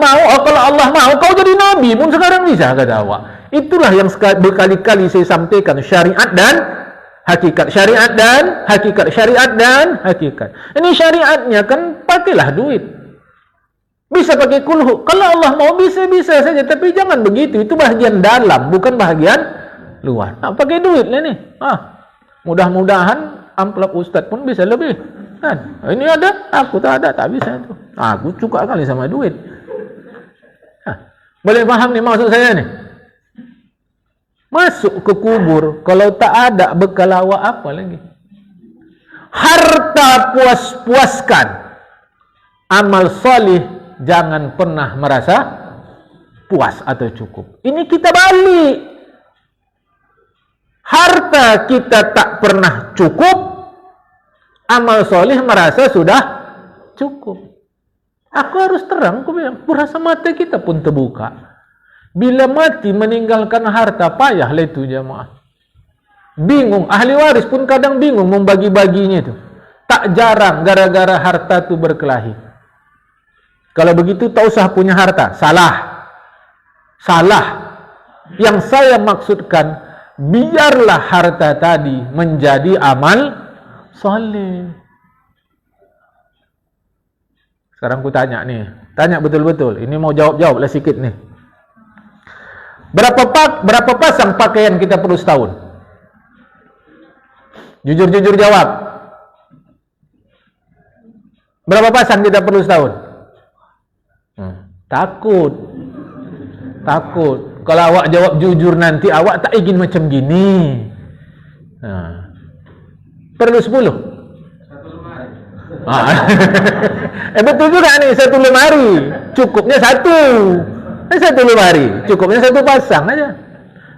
Speaker 1: mau kau jadi nabi pun sekarang bisa, kata awak. Itulah yang berkali-kali saya sampaikan, syariat dan hakikat, syariat dan hakikat, syariat dan hakikat. Ini syariatnya kan pakailah duit. Bisa pakai kulhu. Kalau Allah mau bisa-bisa saja, tapi jangan begitu. Itu bahagian dalam, bukan bahagian luar. Pakai duit lah ni. Mudah-mudahan amplop ustaz pun bisa lebih. Kan? Ini ada, aku tak ada, tak bisa tu. Aku suka kali sama duit. Boleh faham ni maksud saya ni? Masuk ke kubur, kalau tak ada bekal awak apa lagi? Harta puas-puaskan. Amal soleh jangan pernah merasa puas atau cukup. Ini kita balik. Harta kita tak pernah cukup, amal soleh merasa sudah cukup. Aku harus terang, aku bilang, rasa mata kita pun terbuka. Bila mati meninggalkan harta, payahlah itu jamaah. Bingung, ahli waris pun kadang bingung membagi-baginya itu. Tak jarang gara-gara harta itu berkelahi. Kalau begitu tak usah punya harta. Salah. Yang saya maksudkan, biarlah harta tadi menjadi amal soleh. Sekarang aku tanya nih. Tanya betul-betul. Ini mau jawab-jawab lah sikit nih. Berapa pasang pakaian kita perlu setahun? Jujur-jujur jawab. Berapa pasang kita perlu setahun? Takut. Kalau awak jawab jujur nanti awak tak ingin macam gini. Perlu 10. Betul juga nih, 1 lemari. Cukupnya 1 lemari. Cukupnya 1 pasang aja.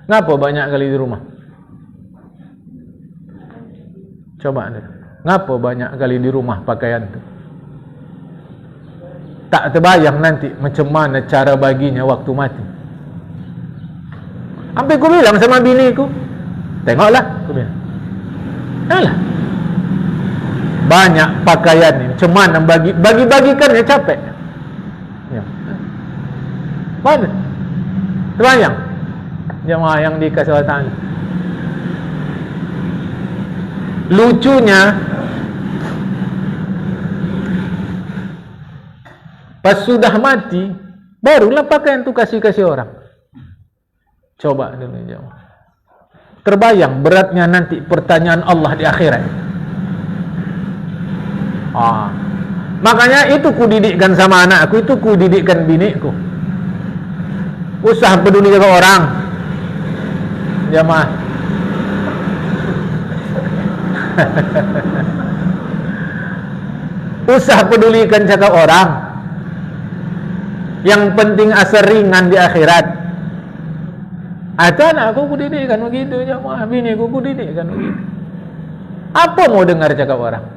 Speaker 1: Ngapa banyak kali di rumah? Coba deh. Ngapa banyak kali di rumah pakaian tu? Tak terbayang nanti macam mana cara baginya waktu mati. Sampai aku bilang sama bini ku, tengoklah, aku bilang, alah, banyak pakaian ni, macam mana bagi-bagikannya capek. Ya. Mana? Terbayang jemaah yang dikasih Allah Ta'ala. Lucunya, pas sudah mati, barulah pakaian tu kasih orang. Coba dulu jawab. Terbayang beratnya nanti pertanyaan Allah di akhirat. Makanya itu ku didikkan sama anakku, itu ku didikkan biniku. Usah peduli ke orang. Jamaah. Usah pedulikan cakap orang. Yang penting asal ringan di akhirat. Atau anakku ku didikkan begitu, jamaah, bini ku didikkan begitu. Apa mau dengar cakap orang?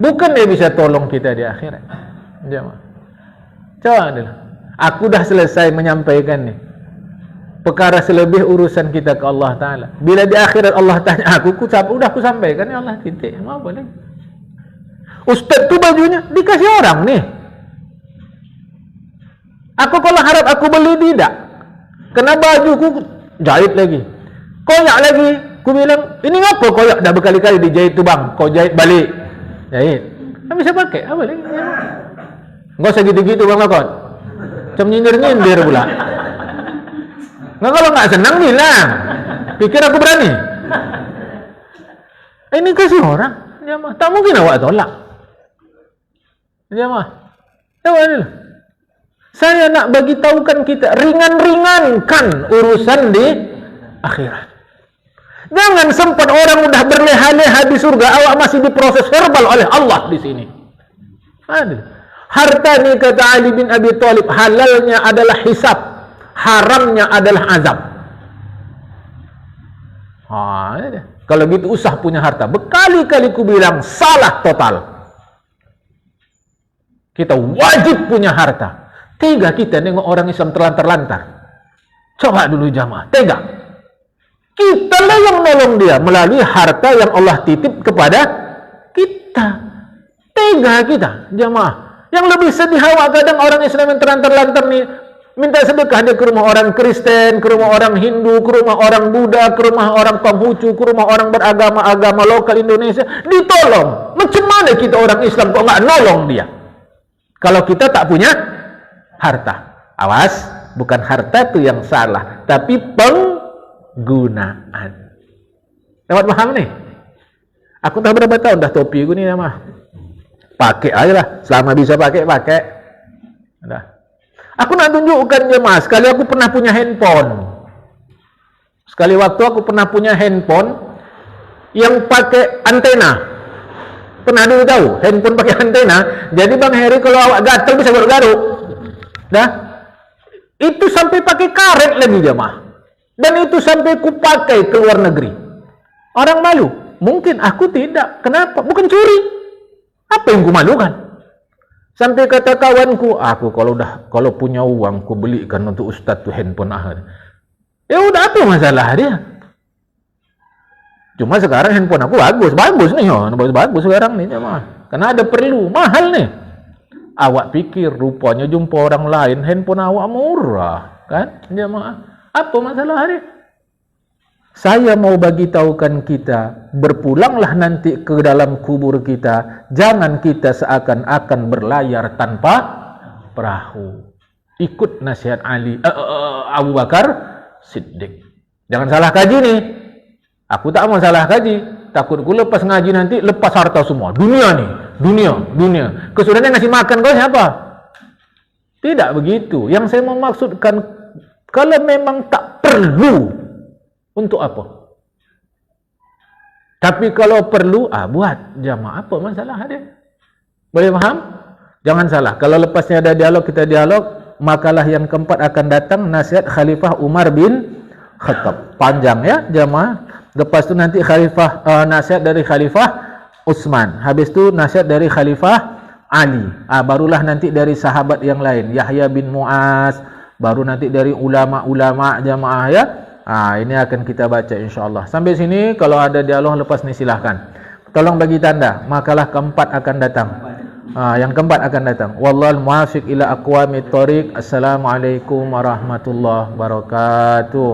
Speaker 1: Bukan dia bisa tolong kita di akhirat. Jamaah. Coba dulu. Aku dah selesai menyampaikan ni. Perkara selebih urusan kita ke Allah Ta'ala. Bila di akhirat Allah tanya aku udah aku sampaikan, ya Allah, titik. Mau apa lagi? Ustaz tu bajunya dikasih orang nih. Aku kalau harap aku beli tidak. Kena bajuku jahit lagi. Koyak lagi. Aku bilang, ini ngapa koyak dah berkali-kali dijahit tu bang? Kau jahit balik. Jahit. Tak bisa pakai. Apa lagi? Enggak usah gitu-gitu bang Lakon. Macam nyindir-nyindir pula. Nggak, kalau nggak senang bilang. Pikir aku berani. Ini kasih orang. Tak mungkin awak tolak. Jemaah. Saya nak bagi tahukan kita, ringan-ringankan urusan di akhirat. Jangan sempat orang udah berleha-leha di surga, awak masih diproses verbal oleh Allah di sini. Harta ni kata Ali bin Abi Thalib, halalnya adalah hisab, haramnya adalah azab. Kalau gitu usah punya harta. Berkali-kali ku bilang salah total. Kita wajib punya harta. Tega kita nengok orang Islam terlantar-lantar. Coba dulu jamaah, tega. Kita lah yang nolong dia melalui harta yang Allah titip kepada kita. Tega kita, jamaah. Yang lebih sedih awak kadang orang Islam yang terlantar-lantar nih minta sedekah dia ke rumah orang Kristen, ke rumah orang Hindu, ke rumah orang Buddha, ke rumah orang Konghucu, ke rumah orang beragama-agama lokal Indonesia, ditolong. Macam mana kita orang Islam kok nggak nolong dia? Kalau kita tak punya harta. Awas, bukan harta itu yang salah, tapi penggunaan. Dapat paham nih? Aku tak berapa tahun dah topi aku ni mah. Pakai aja lah, selama bisa pakai. Dah. Aku nak tunjukkan jemaah, sekali aku pernah punya handphone. Sekali waktu aku pernah punya handphone yang pakai antena. Pernah dulu tahu, handphone pakai antena. Jadi Bang Heri kalau awak gatal bisa garuk-garuk. Dah. Itu sampai pakai karet lagi jemaah. Dan itu sampai ku pakai ke luar negeri. Orang malu. Mungkin aku tidak. Kenapa? Bukan curi. Apa yang ku malukan? Sampai kata kawanku, aku kalau punya uang ku belikan untuk ustaz tu handphone akhir. Ya udah, apa masalah dia? Cuma sekarang handphone aku bagus nih, bagus sekarang nih jemaah. Karena ada perlu, mahal nih. Awak pikir rupanya jumpa orang lain handphone awak murah, kan? Jemaah. Apa masalah dia? Saya mau bagi tahukan kita, berpulanglah nanti ke dalam kubur kita, jangan kita seakan-akan berlayar tanpa perahu. Ikut nasihat Abu Bakar Siddiq. Jangan salah kaji nih. Aku tak mau salah kaji. Takut ku lepas ngaji nanti lepas harta semua. Dunia nih, dunia. Kesudahan yang ngasih makan kau siapa? Tidak begitu. Yang saya mau maksudkan, kalau memang tak perlu, untuk apa? Tapi kalau perlu, buat jamaah, apa masalah dia? Boleh faham? Jangan salah. Kalau lepasnya ada dialog, kita dialog, makalah yang keempat akan datang, nasihat Khalifah Umar bin Khattab. Panjang ya jamaah. Lepas tu nanti nasihat dari Khalifah Utsman. Habis tu nasihat dari Khalifah Ali. Barulah nanti dari sahabat yang lain, Yahya bin Mu'az. Baru nanti dari ulama-ulama jamaah ya. Ini akan kita baca insyaAllah. Sampai sini, kalau ada dialog lepas ni silahkan. Tolong bagi tanda, makalah keempat akan datang. Yang keempat akan datang. Wallahul muwaffiq ila aqwamit thoriq. Assalamualaikum warahmatullahi wabarakatuh.